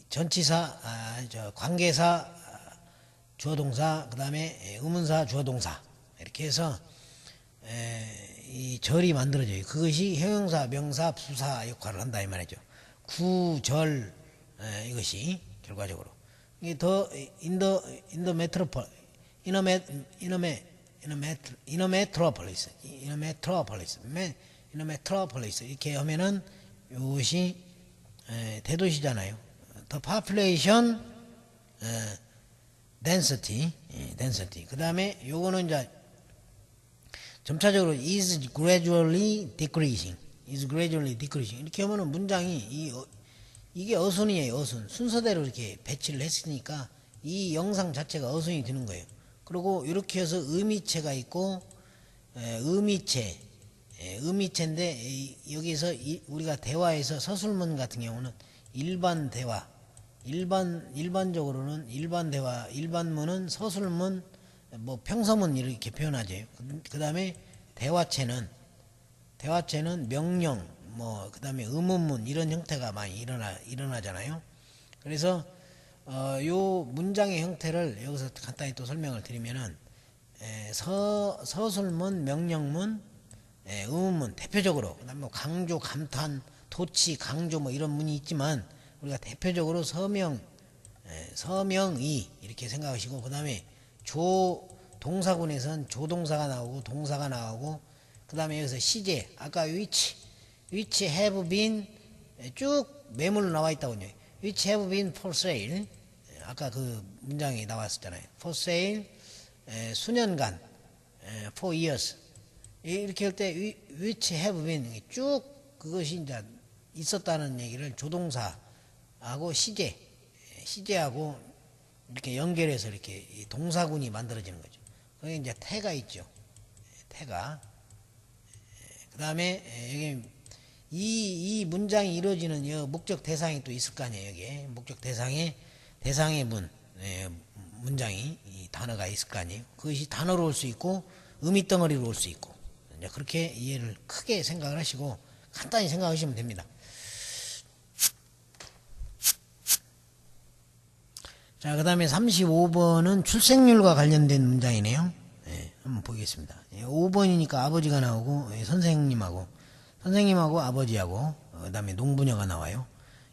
전치사, 관계사 주어동사, 그 다음에 의문사 주어동사, 이렇게 해서 이 절이 만들어져요. 그것이 형용사, 명사, 부사 역할을 한다 이 말이죠. 구절 이것이 결과적으로 이게 더 인더 메트로폴 이너메트로폴리스 이렇게 하면은 이것이 대도시잖아요. The population density. 그 다음에 요거는 이제 점차적으로 is gradually decreasing. 이렇게 하면은 문장이 이게 어순이에요. 어순. 순서대로 이렇게 배치를 했으니까 이 영상 자체가 어순이 되는 거예요. 그리고 이렇게 해서 의미체가 있고 의미체인데 여기서 우리가 대화에서 서술문 같은 경우는 일반 대화, 일반적으로는 일반 대화, 일반문은 서술문, 뭐 평서문 이렇게 표현하죠. 그 다음에 대화체는 명령, 뭐 그 다음에 의문문 이런 형태가 많이 일어나잖아요. 그래서 요 문장의 형태를 여기서 간단히 또 설명을 드리면은 서술문, 명령문, 의문문 대표적으로, 그다음에 뭐 강조, 감탄, 도치, 강조 뭐 이런 문이 있지만 우리가 대표적으로 서명의 이렇게 생각하시고, 그 다음에 동사군에선 조동사가 나오고 동사가 나오고, 그 다음에 여기서 시제, 아까 which have been 쭉 매물로 나와 있다고요. which have been for sale, 아까 그 문장이 나왔었잖아요. for sale, 수년간, for years, 이렇게 할 때 which have been 쭉 그것이 이제 있었다는 얘기를 조동사하고 시제하고 이렇게 연결해서 이렇게 동사군이 만들어지는 거죠. 거기 이제 태가 있죠. 태가. 그 다음에 여기 이 문장이 이루어지는 목적 대상이 또 있을 거 아니에요. 여기에 목적 대상의 문장이 이 단어가 있을 거 아니에요. 그것이 단어로 올 수 있고 의미 덩어리로 올 수 있고, 이제 그렇게 이해를 크게 생각을 하시고 간단히 생각하시면 됩니다. 자, 그 다음에 35번은 출생률과 관련된 문장이네요. 한번 보겠습니다. 5번이니까 아버지가 나오고 선생님하고 아버지하고 그 다음에 농부녀가 나와요.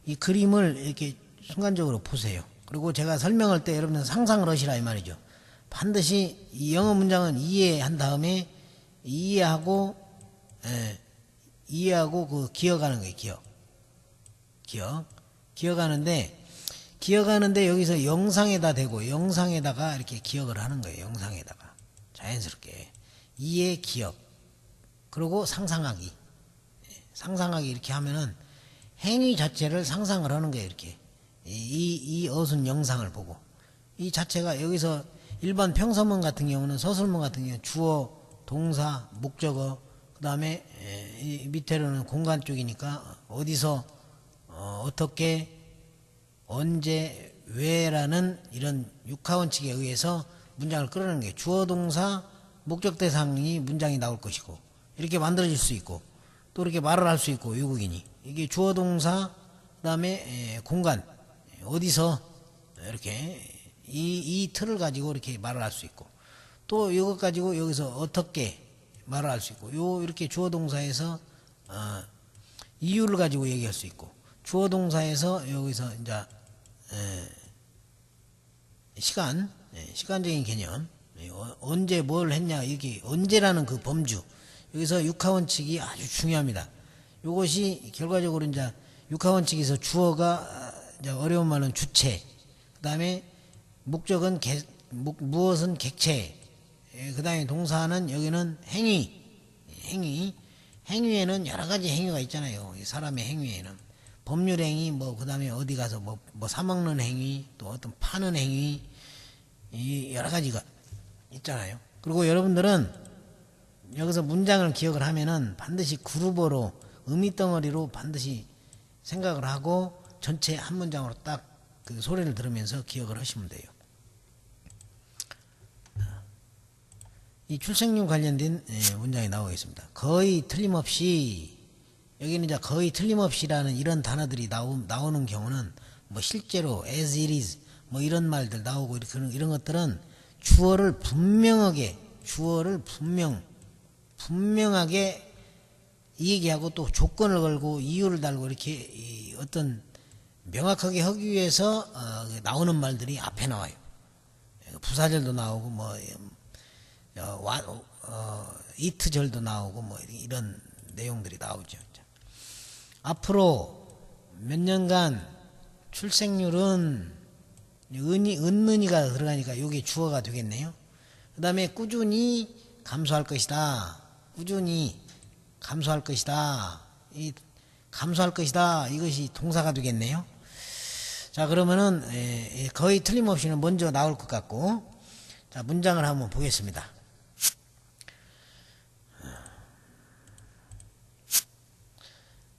이 그림을 이렇게 순간적으로 보세요. 그리고 제가 설명할 때 여러분들 상상을 하시라 이 말이죠. 반드시 이 영어 문장은 이해한 다음에 이해하고 그 기억하는 거예요. 기억하는데 여기서 영상에다 대고 영상에다가 이렇게 기억을 하는 거예요. 영상에다가 자연스럽게 이해, 기억, 그리고 상상하기 이렇게 하면은 행위 자체를 상상을 하는 거예요. 이렇게 이 어순 영상을 보고 이 자체가 여기서 일반 평서문 같은 경우는, 서술문 같은 경우는 주어, 동사, 목적어, 그 다음에 밑에로는 공간 쪽이니까 어디서 어떻게 언제 왜라는 이런 육하원칙에 의해서 문장을 끌어내는 게 주어, 동사, 목적 대상이 문장이 나올 것이고, 이렇게 만들어질 수 있고 또 이렇게 말을 할 수 있고, 외국인이 이게 주어, 동사, 그 다음에 공간, 어디서 이렇게 이 틀을 가지고 이렇게 말을 할 수 있고, 또 이것 가지고 여기서 어떻게 말을 할 수 있고, 이렇게 주어 동사에서 이유를 가지고 얘기할 수 있고, 주어 동사에서 여기서 이제 시간적인 개념, 언제 뭘 했냐, 이게 언제라는 그 범주, 여기서 육하원칙이 아주 중요합니다. 이것이 결과적으로 이제 육하원칙에서 주어가 이제 어려운 말은 주체, 그 다음에 목적은 무엇은 객체, 그 다음에 동사는 여기는 행위에는 여러 가지 행위가 있잖아요. 이 사람의 행위에는 법률 행위, 뭐 그 다음에 어디 가서 뭐 사먹는 행위, 또 어떤 파는 행위, 이 여러 가지가 있잖아요. 그리고 여러분들은 여기서 문장을 기억을 하면은 반드시 그룹어로 의미덩어리로 반드시 생각을 하고 전체 한 문장으로 딱 그 소리를 들으면서 기억을 하시면 돼요. 이 출생률 관련된 문장이 나오겠습니다. 거의 틀림없이, 여기는 이제 거의 틀림없이라는 이런 단어들이 나오는 경우는 뭐 실제로 as it is 뭐 이런 말들 나오고 이런 것들은 주어를 분명하게 얘기하고 또 조건을 걸고 이유를 달고 이렇게 어떤 명확하게 하기 위해서 나오는 말들이 앞에 나와요. 부사절도 나오고 뭐 이트절도 나오고 뭐 이런 내용들이 나오죠. 앞으로 몇 년간 출생률은 은은이가 들어가니까 이게 주어가 되겠네요. 그 다음에 꾸준히 감소할 것이다. 꾸준히 감소할 것이다. 이 감소할 것이다. 이것이 동사가 되겠네요. 자, 그러면은 거의 틀림없이는 먼저 나올 것 같고, 자, 문장을 한번 보겠습니다.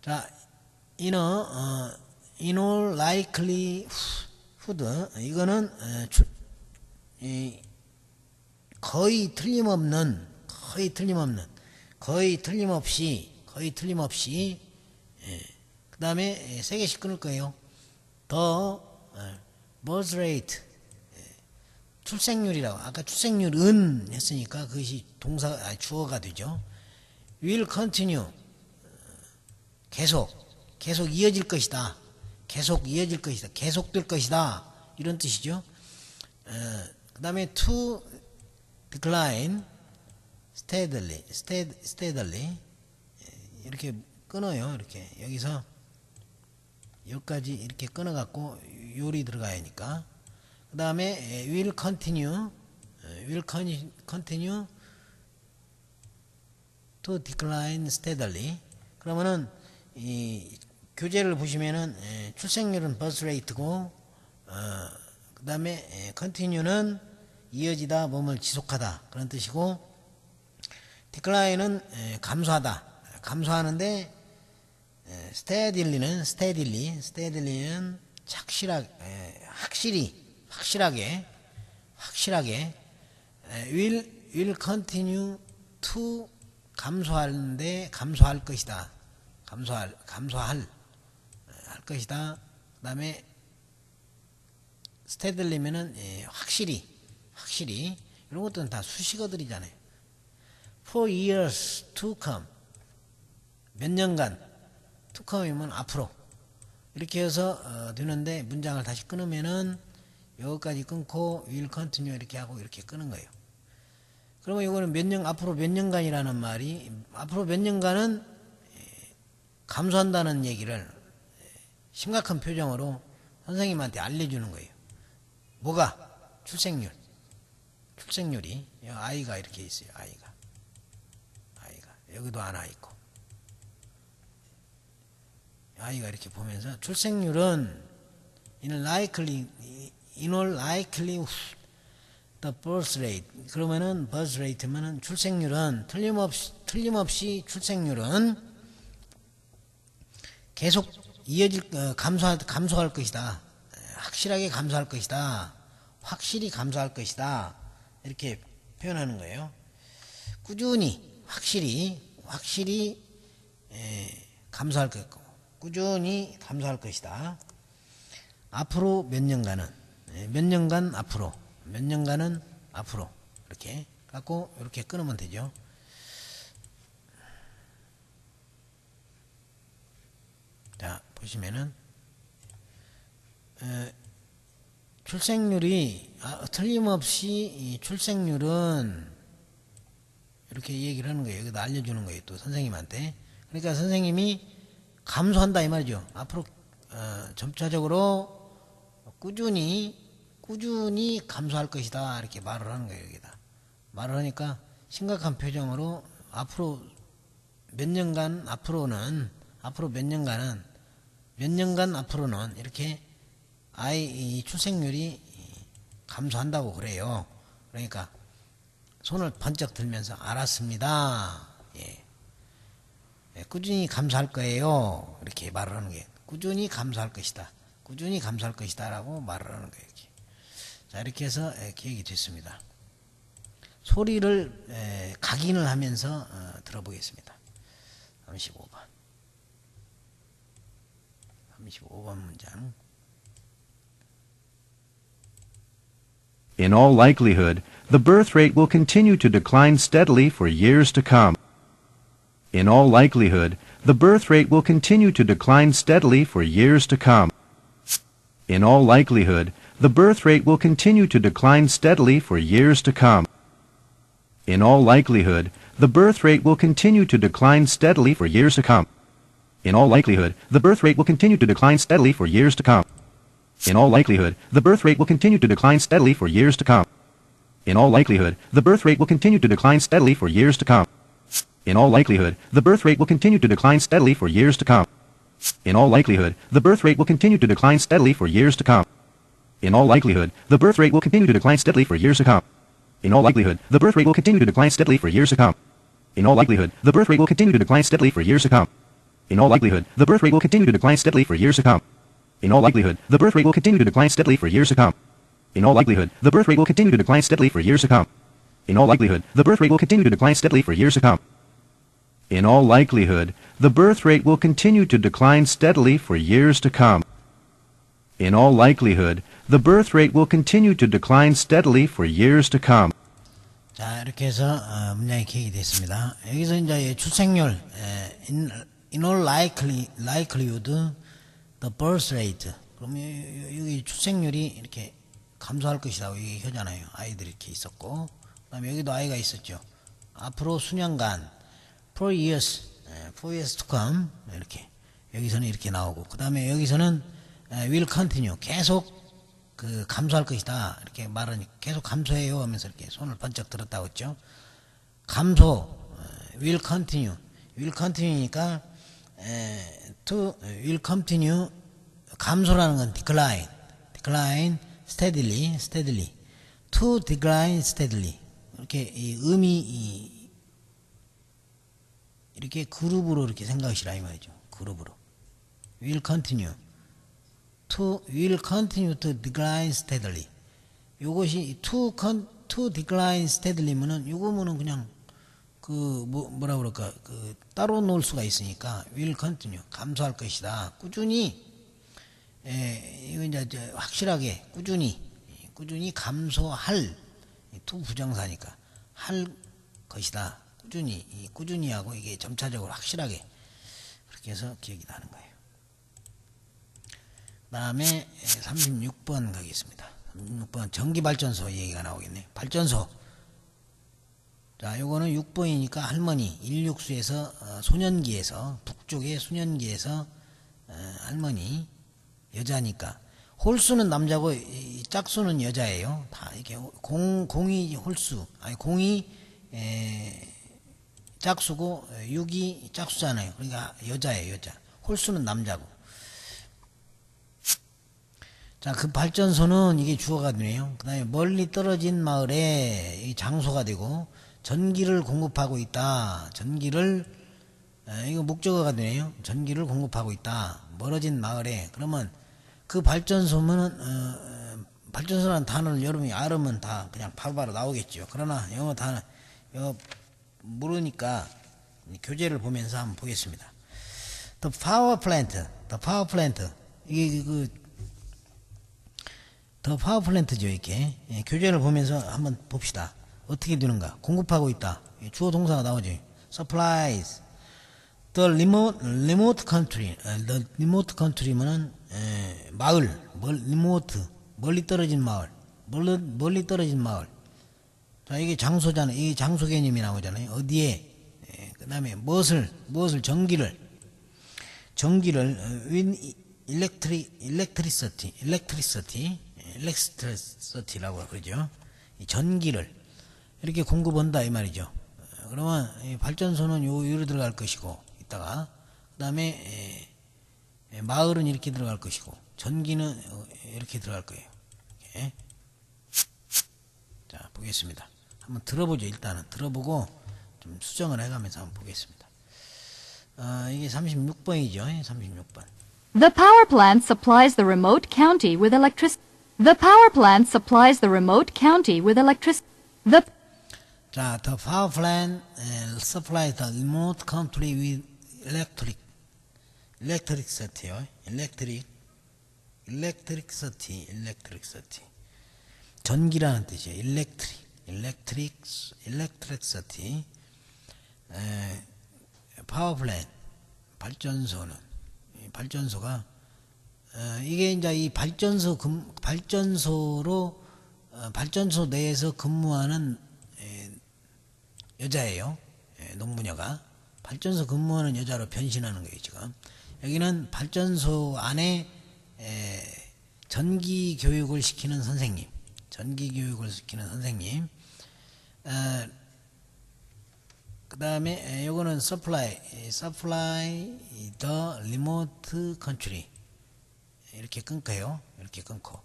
자, in all likelihood, 이거는 거의 틀림없이, 그 다음에 세 개씩 끊을 거예요. The birth rate, 출생률이라고, 아까 출생률은 했으니까 그것이 주어가 되죠. will continue, 계속 이어질 것이다. 계속될 것이다. 이런 뜻이죠. 그 다음에 to decline steadily 이렇게 끊어요. 이렇게 여기서 여기까지 이렇게 끊어갖고 요리 들어가야 하니까. 그 다음에 will continue to decline steadily. 그러면은 이 교재를 보시면은 출생률은 birth rate고, 그 다음에 continue는 이어지다, 몸을 지속하다 그런 뜻이고, decline은 감소하는데, steady는 확실하게 will continue to 감소할 것이다. 감소할 것이다. 그 다음에 steady면은 확실히 이런 것들은 다 수식어들이잖아요. For years to come, 몇 년간, to come이면 앞으로 이렇게 해서 되는데, 문장을 다시 끊으면은 여기까지 끊고 will continue 이렇게 하고 이렇게 끄는 거예요. 그러면 이거는 앞으로 몇 년간이라는 말이, 앞으로 몇 년간은 감소한다는 얘기를 심각한 표정으로 선생님한테 알려주는 거예요. 뭐가? 출생률이 아이가 이렇게 있어요. 아이가 여기도 하나 있고, 아이가 이렇게 보면서 출생률은 in all likelihood the birth rate, 그러면은 birth rate면은 출생률은 틀림없이 출생률은 계속 감소할 것이다. 확실히 감소할 것이다. 이렇게 표현하는 거예요. 꾸준히 확실히 감소할 것이고, 꾸준히 감소할 것이다. 앞으로 몇 년간은 앞으로 이렇게 갖고 이렇게 끊으면 되죠. 자, 보시면은 출생률이 틀림없이 이 출생률은 이렇게 얘기를 하는 거예요. 여기다 알려주는 거예요. 또 선생님한테. 그러니까 선생님이 감소한다 이 말이죠. 앞으로 점차적으로 꾸준히 꾸준히 감소할 것이다 이렇게 말을 하는 거예요. 여기다 말을 하니까 심각한 표정으로 앞으로 몇 년간 앞으로는 이렇게 아이 출생률이 감소한다고 그래요. 그러니까 손을 번쩍 들면서 알았습니다. 예. 예, 꾸준히 감소할 거예요. 이렇게 말을 하는 거예요. 꾸준히 감소할 것이다. 꾸준히 감소할 것이다 라고 말을 하는 거예요. 이렇게. 자, 이렇게 해서 기억이 됐습니다. 소리를 각인을 하면서 들어보겠습니다. 35번 문장. In all likelihood, the birth rate will continue to decline steadily for years to come. In all likelihood, the birth rate will continue to decline steadily for years to come. In all likelihood, the birth rate will continue to decline steadily for years to come. In all likelihood, the birth rate will continue to decline steadily for years to come. In all likelihood, the birth rate will continue to decline steadily for years to come. In all likelihood, the birth rate will continue to decline steadily for years to come. In all likelihood, the birth rate will continue to decline steadily for years to come. In all likelihood, the birth rate will continue to decline steadily for years to come. In all likelihood, the birth rate will continue to decline steadily for years to come. In all likelihood, the birth rate will continue to decline steadily for years to come. In all likelihood, the birth rate will continue to decline steadily for years to come. In all likelihood, the birth rate will continue to decline steadily for years to come. In all likelihood, the birth rate will continue to decline steadily for years to come. In all likelihood, the birth rate will continue to decline steadily for years to come. In all likelihood, the birth rate will continue to decline steadily for years to come. In all likelihood, the birth rate will continue to decline steadily for years to come. In all likelihood, the birth rate will continue to decline steadily for years to come. In all likelihood, the birth rate will continue to decline steadily for years to come. 자, 이렇게 해서 문장이 기억이 됐습니다. 여기서 이제 출생률 in all likelihood the birth rate 그러면 여기 출생률이 이렇게 감소할 것이다 여기 하잖아요. 아이들이 이렇게 있었고 그다음에 여기도 아이가 있었죠. 앞으로 수년간 for years to come 이렇게 여기서는 이렇게 나오고 그다음에 여기서는 will continue 계속 그 감소할 것이다 이렇게 말하니 계속 감소해요 하면서 이렇게 손을 번쩍 들었다고 했죠. 감소 will continue니까 will continue 감소라는 건 decline steadily to decline steadily 이렇게 이 음이 이렇게 그룹으로 이렇게 생각하시라 이 말이죠. 그룹으로 will continue to decline steadily. 요것이 to decline steadily면은 요거면은 그냥 그 뭐라 그럴까 그 따로 놓을 수가 있으니까 will continue 감소할 것이다. 꾸준히 이거 이제 확실하게 꾸준히 감소할 to 부정사니까 할 것이다. 꾸준히 하고 이게 점차적으로 확실하게 그렇게 해서 기억이 나는 거예요. 그 다음에 36번 가겠습니다. 36번 전기발전소 얘기가 나오겠네요. 발전소. 자, 요거는 6번이니까 할머니, 인육수에서, 소년기에서, 북쪽의 소년기에서, 할머니, 여자니까. 홀수는 남자고, 짝수는 여자예요. 다, 이렇게, 공이 홀수, 아니, 공이, 짝수고, 6이 짝수잖아요. 그러니까 여자예요, 여자. 홀수는 남자고. 자, 그 발전소는 이게 주어가 되네요. 그 다음에 멀리 떨어진 마을에 이 장소가 되고, 전기를 공급하고 있다. 이거 목적어가 되네요. 전기를 공급하고 있다. 멀어진 마을에. 그러면 그 발전소는, 발전소라는 단어를 여러분이 알으면 다 그냥 바로바로 나오겠죠. 그러나 영어 단어, 영어 모르니까 교재를 보면서 한번 보겠습니다. The power plant. 이게 The power plant죠, 이렇게. 교재를 보면서 한번 봅시다. 어떻게 되는가? 공급하고 있다. 주어 동사가 나오지. Supplies. The remote country면은 마을, 멀리 떨어진 마을. 자, 이게 장소잖아요. 이게 장소 개념이 나오잖아요. 어디에? 그다음에 무엇을 전기를 with electricity electricity라고 그러죠. 이 전기를 이렇게 공급한다 이 말이죠. 그러면 이 발전소는 요로 들어갈 것이고 이따가 그 다음에 마을은 이렇게 들어갈 것이고 전기는 이렇게 들어갈 거예요. 이렇게. 자 보겠습니다. 한번 들어보죠. 일단은 들어보고 좀 수정을 해가면서 한번 보겠습니다. 이게 36번이죠. 36번. The power plant supplies the remote county with electricity. The power plant supplies the remote county with electricity. 자, the power plant supplies the remote country with electricity. 전기라는 뜻이에요. electricity. power plant 발전소가 이게 이제 이 발전소로 발전소 내에서 근무하는 여자예요. 농부녀가 발전소 근무하는 여자로 변신하는 거예요. 지금 여기는 발전소 안에 전기 교육을 시키는 선생님, 그 다음에 요거는 supply the remote country 이렇게 끊고요. 이렇게 끊고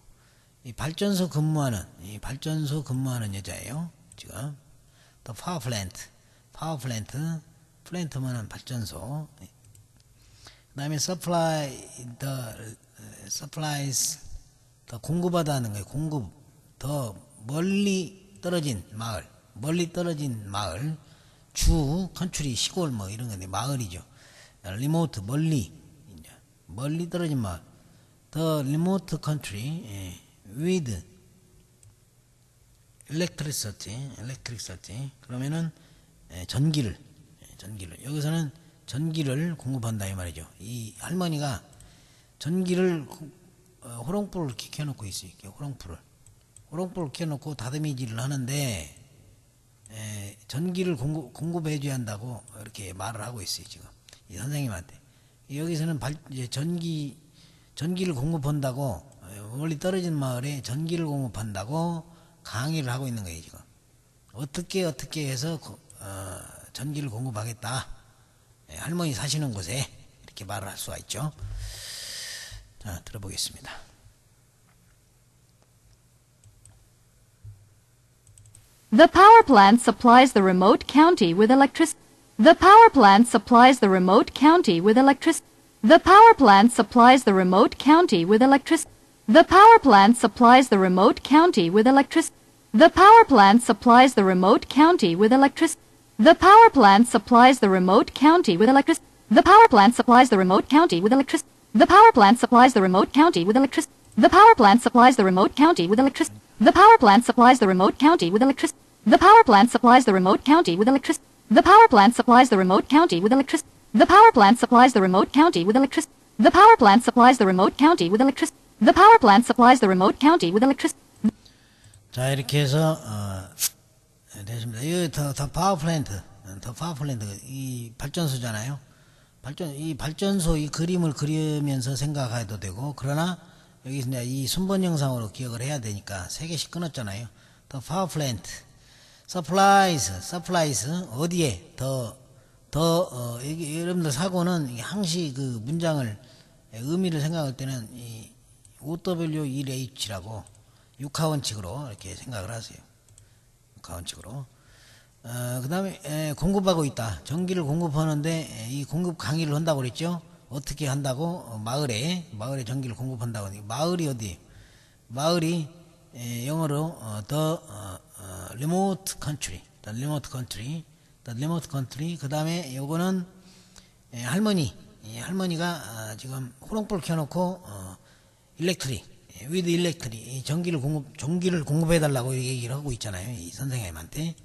이 발전소 근무하는 여자예요. 지금 the power plant면은 발전소. 그 다음에 supplies 더 공급하다는 거예요. 더 멀리 떨어진 마을 주 컨트리 시골 뭐 이런 건데 마을이죠. 리모트 멀리 떨어진 마을. The remote country with electricity 그러면은 전기를 여기서는 전기를 공급한다 이 말이죠. 이 할머니가 전기를 호롱불을 이렇게 켜놓고 있어요. 이렇게 호롱불을 켜놓고 다듬이질을 하는데 전기를 공급해줘야 한다고 이렇게 말을 하고 있어요. 지금 이 선생님한테 여기서는 이제 전기를 공급한다고 멀리 떨어진 마을에 전기를 공급한다고 강의를 하고 있는 거예요. 지금 어떻게 해서 전기를 공급하겠다. 할머니 사시는 곳에 이렇게 말을 할 수가 있죠. 자, 들어보겠습니다. The power plant supplies the remote county with electricity. The power plant supplies the remote county with electricity. The power plant supplies the remote county with electricity. The power plant supplies the remote county with electricity. The power plant supplies the remote county with electricity. The power plant supplies the remote county with electricity. The power plant supplies the remote county with electricity. The power plant supplies the remote county with electricity. The power plant supplies the remote county with electricity. The power plant supplies the remote county with electricity. The power plant supplies the remote county with electricity. The power plant supplies the remote county with electricity. The power plant supplies the remote county with electricity. The power plant supplies the remote county with electricity. The power plant supplies the remote county with electricity. 자, 이렇게 해서 됐습니다. 이 더 파워 플랜트 이 발전소잖아요. 이 발전소 이 그림을 그리면서 생각해도 되고, 그러나 여기 이제 이 순번 형상으로 기억을 해야 되니까 세 개씩 끊었잖아요. 더 파워 플랜트 supplies 어디에 여러분들 사고는 항시 그 문장을 의미를 생각할 때는 이 OW1H라고 육하원칙으로 이렇게 생각을 하세요. 육하원칙으로. 그 다음에 공급하고 있다. 전기를 공급하는데 이 공급 강의를 한다고 그랬죠. 어떻게 한다고? 마을에 전기를 공급한다고. 마을이 어디? 마을이 영어로 the remote country. 그 다음에 요거는 할머니가 지금 호롱불 켜놓고 with electric 전기를 공급해 달라고 얘기를 하고 있잖아요. 이 선생님한테.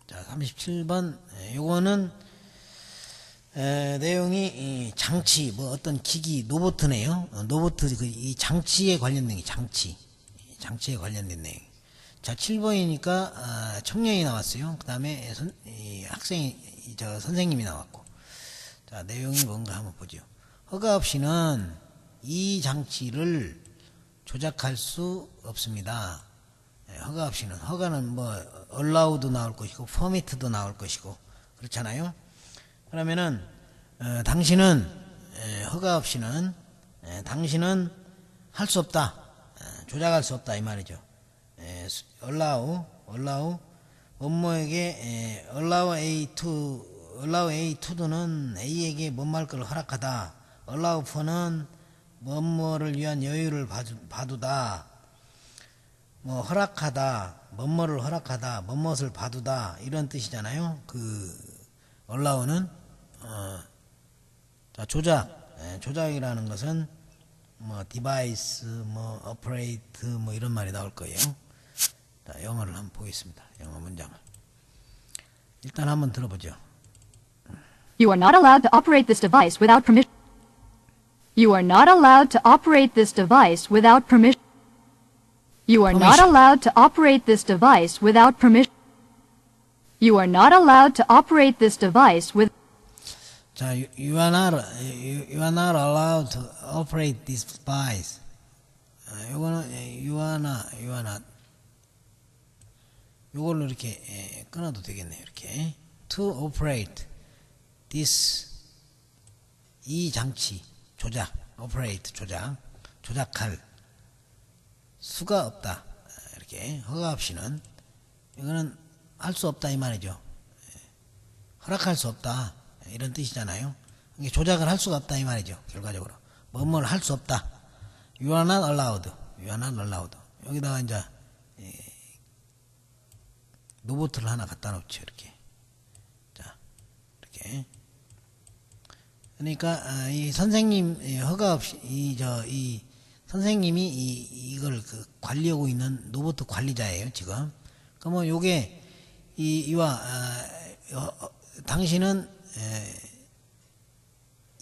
자, 37번. 요거는 내용이 장치, 뭐 어떤 기기, 로봇네요. 로봇 이 장치에 관련된 게 장치에 관련된 내용. 자, 7번이니까 청년이 나왔어요. 그 다음에 선생님이 나왔고. 자, 내용이 뭔가 한번 보죠. 허가 없이는 이 장치를 조작할 수 없습니다. 허가 없이는, 허가는 뭐 allow도 나올 것이고 permit도 나올 것이고 그렇잖아요. 그러면은 당신은 허가 없이는 당신은 할 수 없다, 조작할 수 없다 이 말이죠. allow 뭐뭐에게 allow A to는 A에게 뭐뭐 걸 허락하다. allow for는 뭐뭐를 위한 여유를 봐두다. 뭐 허락하다, 뭐뭐를 허락하다, 뭐뭇을 봐두다 이런 뜻이잖아요. 그 allow는 자, 조작이라는 것은 뭐 device, 뭐 operate 뭐 이런 말이 나올 거예요. 자, 영어를 한번 보겠습니다. 영어 문장을 일단 한번 들어보죠. You are not allowed to operate this device without permission. You are not allowed to operate this device without permission. You are not allowed to operate this device without permission. You are not allowed to operate this device with. 자, you are not allowed to operate this device. 요거는 you are not. 요걸로 이렇게 끊어도 되겠네요. 이렇게 to operate this 이 장치 조작 operate 조작할 수가 없다. 이렇게 허가 없이는 이거는 할 수 없다 이 말이죠. 허락할 수 없다 이런 뜻이잖아요. 이게 조작을 할 수가 없다 이 말이죠. 결과적으로 뭐뭐를 할 수 없다. You are not allowed. You are not allowed. 여기다가 이제 로봇을 하나 갖다 놓죠. 이렇게. 자, 이렇게. 그러니까 이 선생님 허가 없이 이 선생님이 이걸 관리하고 있는 로봇 관리자예요. 지금. 그러면 요게 당신은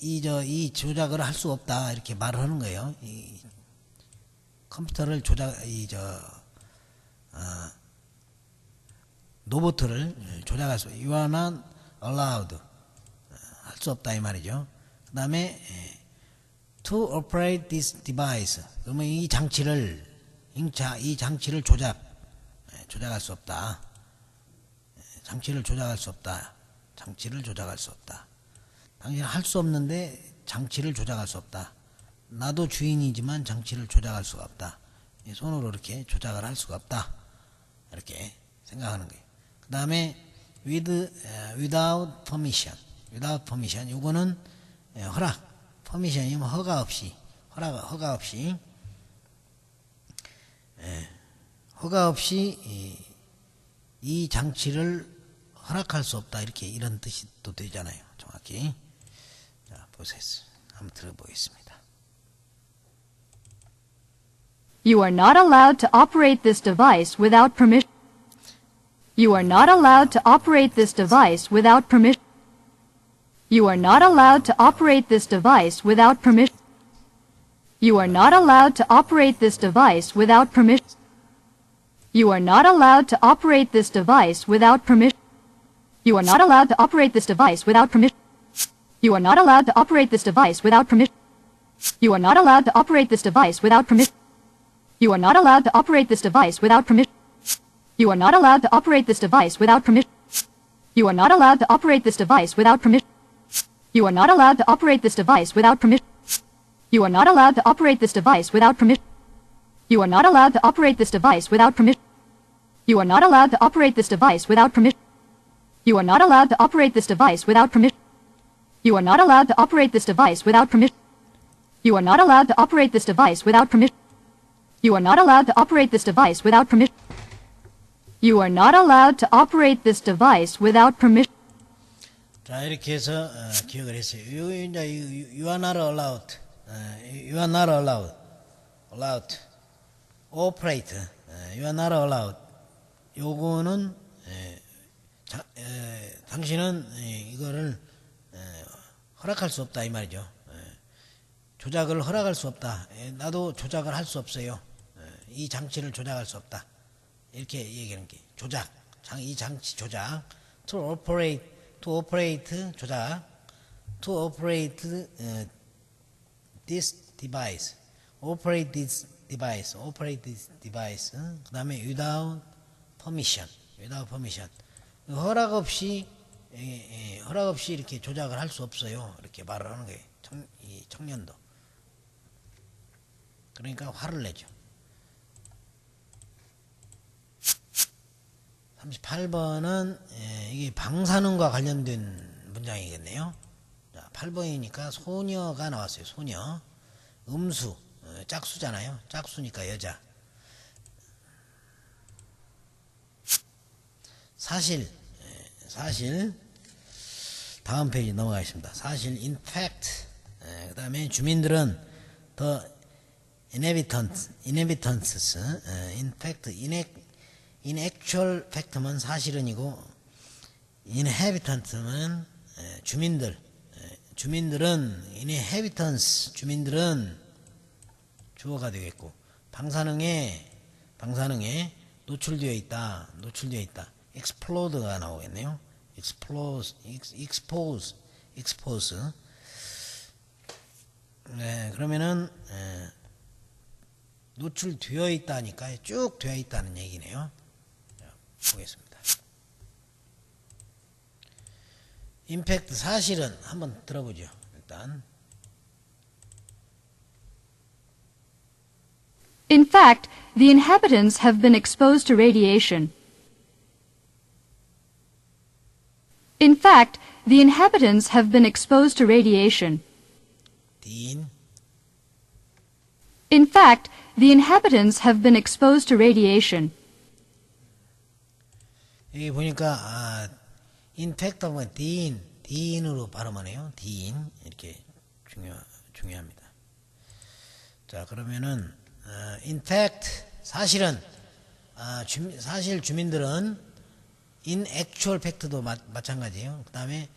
이 조작을 할 수 없다 이렇게 말을 하는 거예요. 이 컴퓨터를 로봇을 조작할 수, you are not allowed 할 수 없다 이 말이죠. 그 다음에 to operate this device 그러면 이 장치를 조작할 수 없다. 장치를 조작할 수 없다. 당신은 할 수 없는데 장치를 조작할 수 없다. 나도 주인이지만 장치를 조작할 수가 없다. 손으로 이렇게 조작을 할 수가 없다. 이렇게 생각하는 거예요. 그 다음에 without permission. 요거는 허락. permission이면 허가 없이 이 장치를 허락할 수 없다. 이런 뜻이 또 되잖아요. 정확히. 자, 보세요. 한번 들어보겠습니다. You are not allowed to operate this device without permission. You are not allowed to operate this device without permission. You are not allowed to operate this device without permission. You are not allowed to operate this device without permission. You are not allowed to operate this device without permission. You are not allowed to operate this device without permission. You are not allowed to operate this device without permission. You are not allowed to operate this device without permission. You are not allowed to operate this device without permission. You are not allowed to operate this device without permission. You are not allowed to operate this device without permission. You are not allowed to operate this device without permission. You are not allowed to operate this device without permission. You are not allowed to operate this device without permission. You are not allowed to operate this device without permission. You are not allowed to operate this device without permission. You are not allowed to operate this device without permission. You are not allowed to operate this device without permission. You are not allowed to operate this device without permission. You are not allowed to operate this device without permission. 자, 이렇게 해서 기억을 했어요. 이제 you are not allowed. You are not allowed. operate. You are not allowed. 요거는 당신은 이거를 허락할 수 없다 이 말이죠. 조작을 허락할 수 없다. 나도 조작을 할 수 없어요. 이 장치를 조작할 수 없다. 이렇게 얘기하는 게 조작. 이 장치 조작. to operate 조작. to operate this device, operate this device. 그 다음에 without permission. 허락 없이 이렇게 조작을 할 수 없어요. 이렇게 말을 하는 거예요. 이 청년도. 그러니까 화를 내죠. 38번은 이게 방사능과 관련된 문장이겠네요. 자, 8번이니까 소녀가 나왔어요. 소녀. 음수. 짝수잖아요. 짝수니까 여자. 사실 다음 페이지 넘어가겠습니다. 사실 in fact 그 다음에 주민들은 the inhabitants in fact in actual fact면 사실은이고 inhabitants는 주민들은 inhabitants 주민들은 주어가 되겠고 방사능에 노출되어 있다. explode가 나오겠네요. expose. 네, 그러면은 노출되어 있다니까 쭉 되어 있다는 얘기네요. 자, 보겠습니다. 임팩트 사실은 한번 들어보죠. 일단 In fact, the inhabitants have been exposed to radiation. In fact, the inhabitants have been exposed to radiation. In fact, the inhabitants have been exposed to radiation. 여기 보니까 in fact 하면 dean으로 발음하네요. dean 이렇게 중요합니다. 자, 그러면은 in fact 사실은 사실 주민들은 in actual fact도 마찬가지예요. 그 다음에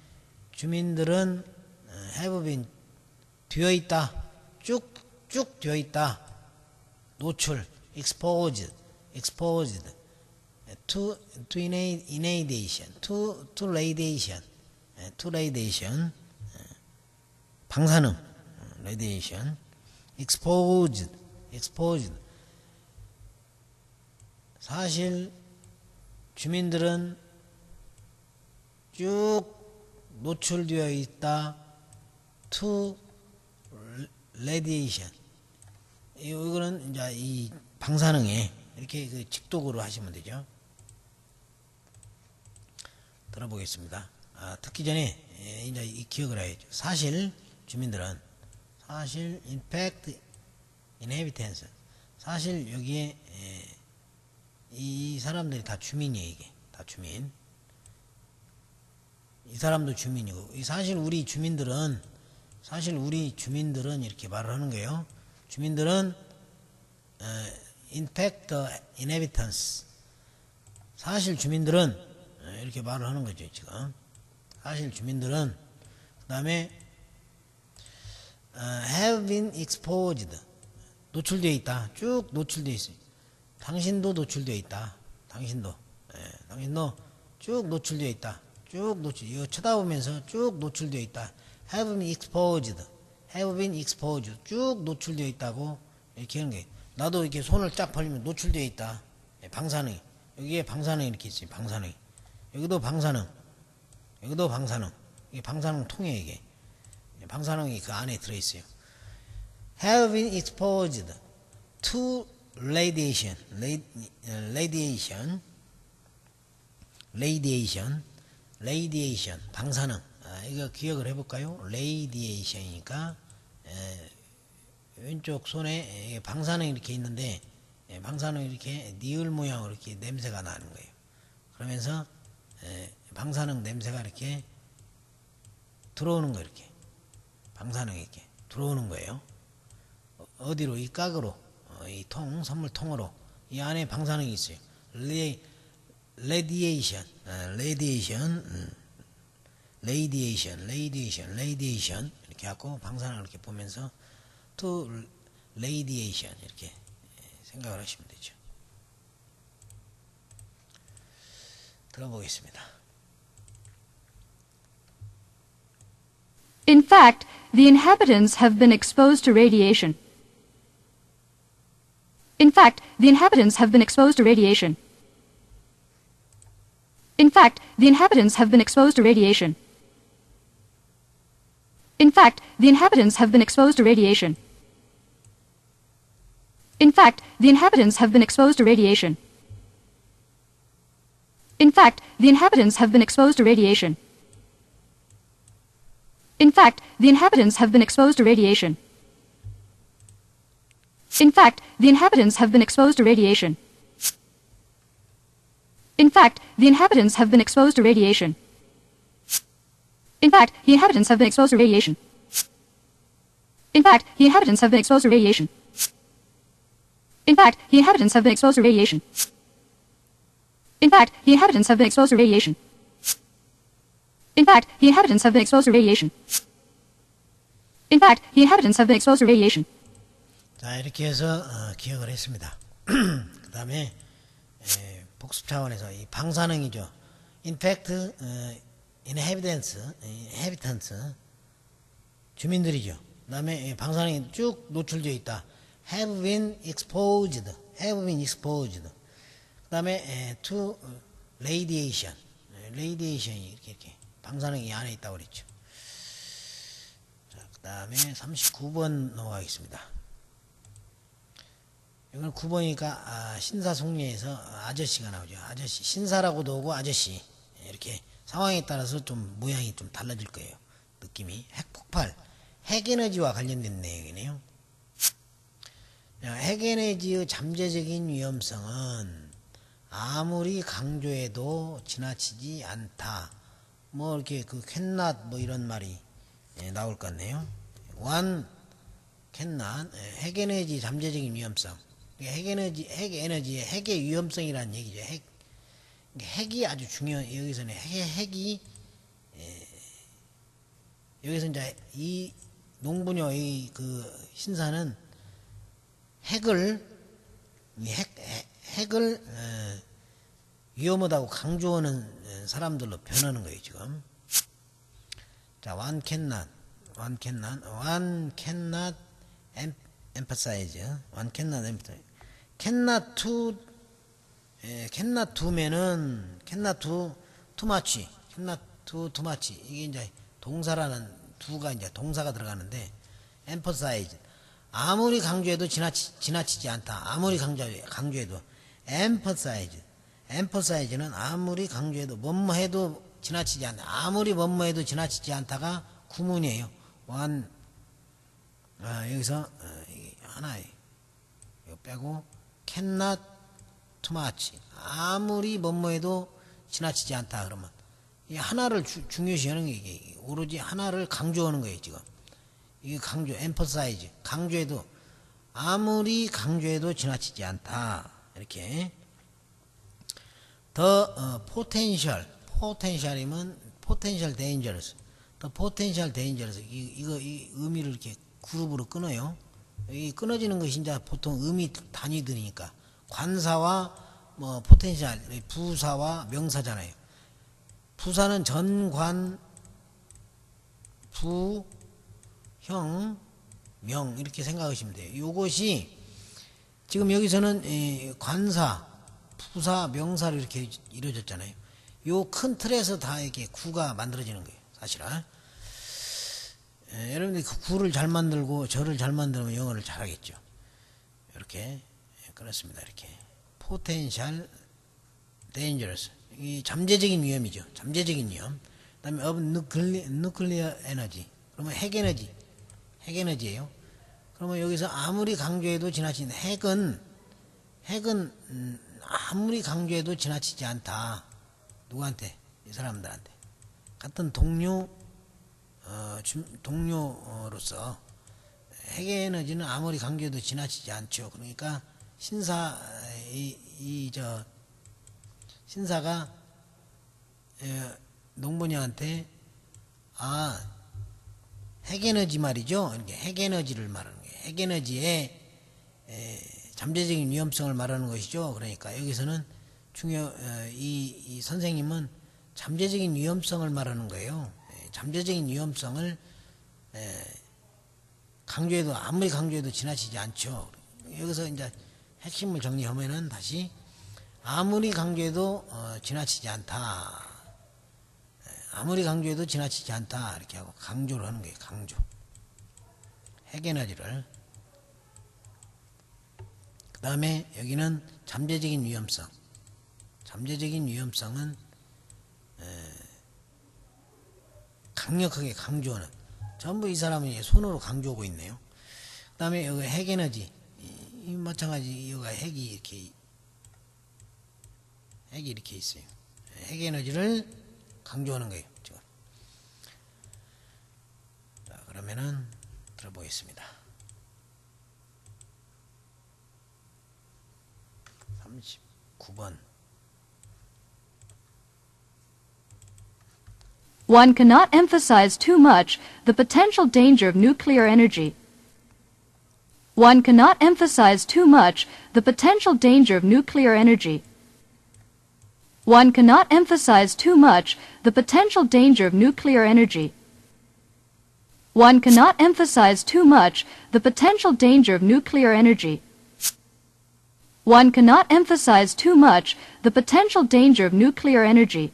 주민들은 have been 되어 있다. 쭉 되어 있다. 노출 exposed to inundation to radiation 방사능 radiation exposed 사실 주민들은 쭉 노출되어 있다. to radiation. 이거는 이제 이 방사능에 이렇게 그 직독으로 하시면 되죠. 들어보겠습니다. 듣기 전에 이제 이 기억을 해야죠. 사실 주민들은 in fact inhabitants 사실 여기에 이 사람들이 다 주민이에요. 이게 다 주민. 이 사람도 주민이고 사실 우리 주민들은 이렇게 말을 하는 거예요. 주민들은 in fact the inhabitants 사실 주민들은 이렇게 말을 하는 거죠. 지금 사실 주민들은 그 다음에 have been exposed 노출되어 있다. 쭉 노출되어 있어요. 당신도 노출되어 있다. 당신도 쭉 노출되어 있다. 이거 쳐다보면서 쭉 노출되어 있다. have been exposed 쭉 노출되어 있다고 이렇게 하는 거예요. 나도 이렇게 손을 쫙 벌리면 노출되어 있다. 방사능 여기에 방사능 이렇게 있어요. 방사능 여기도 방사능 이게 방사능 통에 이게 방사능이 그 안에 들어있어요. have been exposed to radiation 방사능 이거 기억을 해볼까요? radiation이니까 왼쪽 손에 방사능 이렇게 있는데 방사능 이렇게 니을 모양으로 이렇게 냄새가 나는 거예요. 그러면서 방사능 냄새가 이렇게 들어오는 거 이렇게 방사능이 이렇게 들어오는 거예요. 어디로? 이 각으로 이 선물통으로 이 안에 방사능이 있어요. radiation 이렇게 하고 방사능을 이렇게 보면서 to radiation 이렇게 생각을 하시면 되죠. 들어보겠습니다. In fact, the inhabitants have been exposed to radiation. In fact, the inhabitants have been exposed to radiation. In fact, the inhabitants have been exposed to radiation. In fact, the inhabitants have been exposed to radiation. In fact, the inhabitants have been exposed to radiation. In fact, the inhabitants have been exposed to radiation. In fact, the inhabitants have been exposed to radiation. In fact, the inhabitants have been exposed to radiation. In fact, the inhabitants have been exposed to radiation. In fact, the inhabitants have been exposed to radiation. In fact, the inhabitants have been exposed to radiation. In fact, the inhabitants have been exposed to radiation. In fact, the inhabitants have been exposed to radiation. In fact, the inhabitants have been exposed to radiation. In fact, the inhabitants have been exposed to radiation. 자, 이렇게 해서 기억을 했습니다. 그 다음에 복습 차원에서 이 방사능이죠. In fact, inhabitants, 주민들이죠. 그 다음에 방사능이 쭉 노출되어 있다. have been exposed. 그 다음에 to radiation. radiation이 이렇게 방사능이 안에 있다고 그랬죠. 자, 그 다음에 39번 넘어가겠습니다. 이건 9번이니까 신사숙녀에서 아저씨가 나오죠. 아저씨, 신사라고도 오고 아저씨, 이렇게 상황에 따라서 좀 모양이 좀 달라질 거예요. 느낌이. 핵폭발, 핵에너지와 관련된 내용이네요. 핵에너지의 잠재적인 위험성은 아무리 강조해도 지나치지 않다. 뭐 이렇게 그 cannot 뭐 이런 말이 나올 것 같네요. one cannot, 핵에너지 잠재적인 위험성. 핵에너지의 핵의 위험성이라는 얘기죠. 핵이 아주 중요한, 여기서는 핵이, 여기서 이제 이 농부녀의 그 신사는 핵을 위험하다고 강조하는 사람들로 변하는 거예요, 지금. 자, one cannot emphasize. cannot do면은 cannot do too much. 이게 이제 동사라는 do가 이제 동사가 들어가는데 emphasize. 아무리 강조해도 지나치지 않다. 아무리 강조해도 emphasize는 아무리 강조해도 뭐뭐 해도 지나치지 않다. 아무리 뭐뭐 해도 지나치지 않다가 구문이에요. one 여기서 하나에 이거 빼고 cannot too much. 아무리 뭐뭐 해도 지나치지 않다. 그러면 이 하나를 중요시하는 게 이게 오로지 하나를 강조하는 거예요, 지금. 이게 강조, emphasize. 강조해도 아무리 강조해도 지나치지 않다. 이렇게. 더 potential이면 potential dangerous. 더 potential dangerous. 이 의미를 이렇게 그룹으로 끊어요. 이 끊어지는 것이 이제 보통 의미 단위들이니까 관사와 뭐 potential, 부사와 명사잖아요. 부사는 전관, 부, 형, 명 이렇게 생각하시면 돼요. 이것이 지금 여기서는 관사, 부사, 명사로 이렇게 이루어졌잖아요. 요 큰 틀에서 다 이렇게 구가 만들어지는 거예요, 사실은. 여러분들이 그 구를 잘 만들고 절을 잘 만들면 영어를 잘하겠죠. 이렇게 그렇습니다. 이렇게 potential dangerous. 이 잠재적인 위험이죠. 잠재적인 위험. 그다음에 of nuclear energy. 그러면 핵에너지예요. 그러면 여기서 아무리 강조해도 지나치는 핵은 아무리 강조해도 지나치지 않다. 누구한테? 이 사람들한테. 같은 동료로서 핵에너지는 아무리 강조해도 지나치지 않죠. 그러니까 신사가 농부녀한테 핵에너지 말이죠. 이렇게 핵에너지를 말하는 거예요. 핵에너지의 잠재적인 위험성을 말하는 것이죠. 그러니까 여기서는 이 선생님은 잠재적인 위험성을 말하는 거예요. 잠재적인 위험성을 강조해도 아무리 강조해도 지나치지 않죠. 여기서 이제 핵심을 정리하면은 다시 아무리 강조해도 지나치지 않다. 아무리 강조해도 지나치지 않다 이렇게 하고 강조를 하는 거예요. 강조. 핵에너지를. 그 다음에 여기는 잠재적인 위험성. 잠재적인 위험성은 강력하게 강조하는. 전부 이 사람은 손으로 강조하고 있네요. 그 다음에 여기 핵에너지. 이 마찬가지 여기가 핵이 이렇게 있어요. 핵에너지를 강조하는 거예요. 지금. 자, 그러면은 들어보겠습니다. 39번. One cannot emphasize too much the potential danger of nuclear energy. One cannot emphasize too much the potential danger of nuclear energy. One cannot emphasize too much the potential danger of nuclear energy. One cannot emphasize too much the potential danger of nuclear energy. One cannot emphasize too much the potential danger of nuclear energy.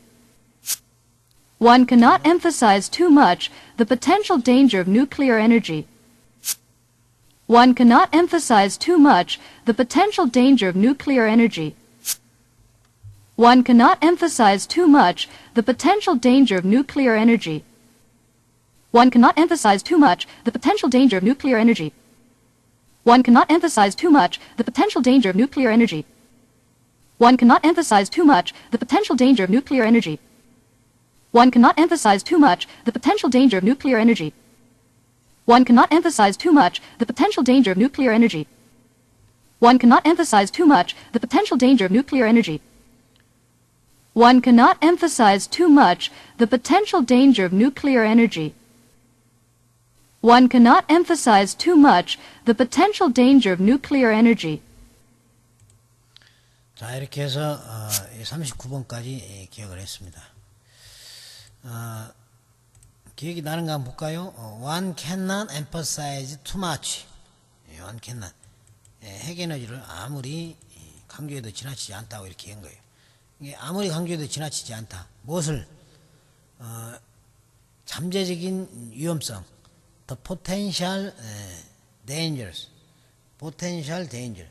One cannot emphasize too much the potential danger of nuclear energy. One cannot emphasize too much the potential danger of nuclear energy. One cannot emphasize too much the potential danger of nuclear energy. One cannot emphasize too much the potential danger of nuclear energy. One cannot emphasize too much the potential danger of nuclear energy. One cannot emphasize too much the potential danger of nuclear energy. One cannot emphasize too much the potential danger of nuclear energy. One cannot emphasize too much the potential danger of nuclear energy. One cannot emphasize too much the potential danger of nuclear energy. One cannot emphasize too much the potential danger of nuclear energy. One cannot emphasize too much the potential danger of nuclear energy. 자, 이렇게 해서 39번까지 기억을 했습니다. 기억이 나는가 한번 볼까요? One cannot emphasize too much. One cannot. 핵에너지를 아무리 강조해도 지나치지 않다고 이렇게 한 거예요. 이게 아무리 강조해도 지나치지 않다. 무엇을? 잠재적인 위험성. The potential dangers. Potential danger.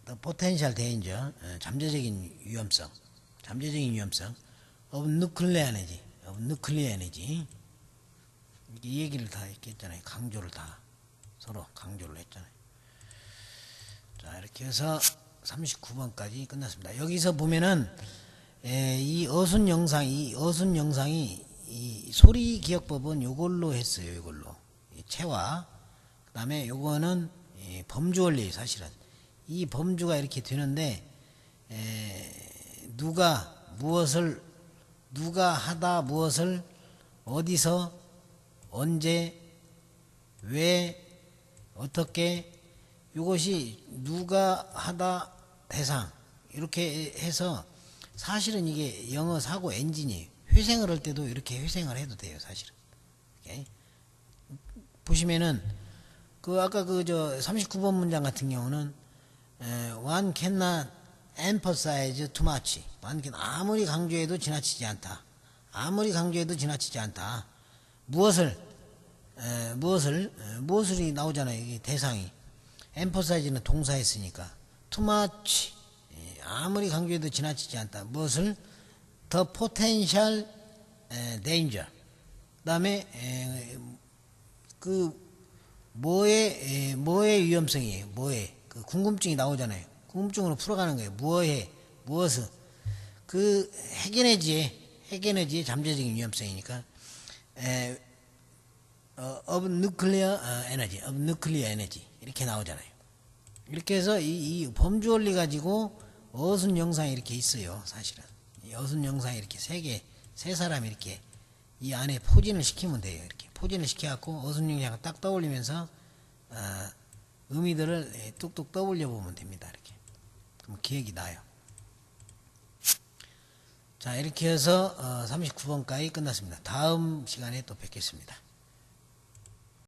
The potential danger. 잠재적인 위험성. 잠재적인 위험성. Of nuclear energy. Of nuclear energy. 이 얘기를 다 했잖아요. 강조를 다. 서로 강조를 했잖아요. 자, 이렇게 해서 39번까지 끝났습니다. 여기서 보면은 이 어순 영상이 이 소리 기억법은 요걸로 했어요. 요걸로 체화. 그다음에 요거는 범주 원리. 사실은 이 범주가 이렇게 되는데 누가 무엇을 누가 하다 무엇을 어디서 언제 왜 어떻게 이것이 누가 하다 대상 이렇게 해서 사실은 이게 영어 사고 엔진이 회생을 할 때도 이렇게 회생을 해도 돼요. 사실은. 오케이? 보시면은 그 아까 그 저 39번 문장 같은 경우는 one cannot emphasize too much. one can 아무리 강조해도 지나치지 않다. 아무리 강조해도 지나치지 않다. 무엇을이 나오잖아요. 이게 대상이. emphasize는 동사했으니까. too much. 아무리 강조해도 지나치지 않다. 무엇을? the potential danger. 그 다음에 그 뭐의 위험성이에요. 뭐의 그 궁금증이 나오잖아요. 궁금증으로 풀어가는 거예요. 무엇을 그 핵에너지의 잠재적인 위험성이니까 of nuclear energy 이렇게 나오잖아요. 이렇게 해서 이 범주 원리 가지고 어순 영상이 이렇게 있어요. 사실은 이 어순 영상이 이렇게 세 사람이 이렇게 이 안에 포진을 시키면 돼요. 이렇게 포진을 시켜갖고 어순 영상을 딱 떠올리면서 의미들을 뚝뚝 떠올려 보면 됩니다. 이렇게 그럼 기억이 나요. 자, 이렇게 해서 39번까지 끝났습니다. 다음 시간에 또 뵙겠습니다.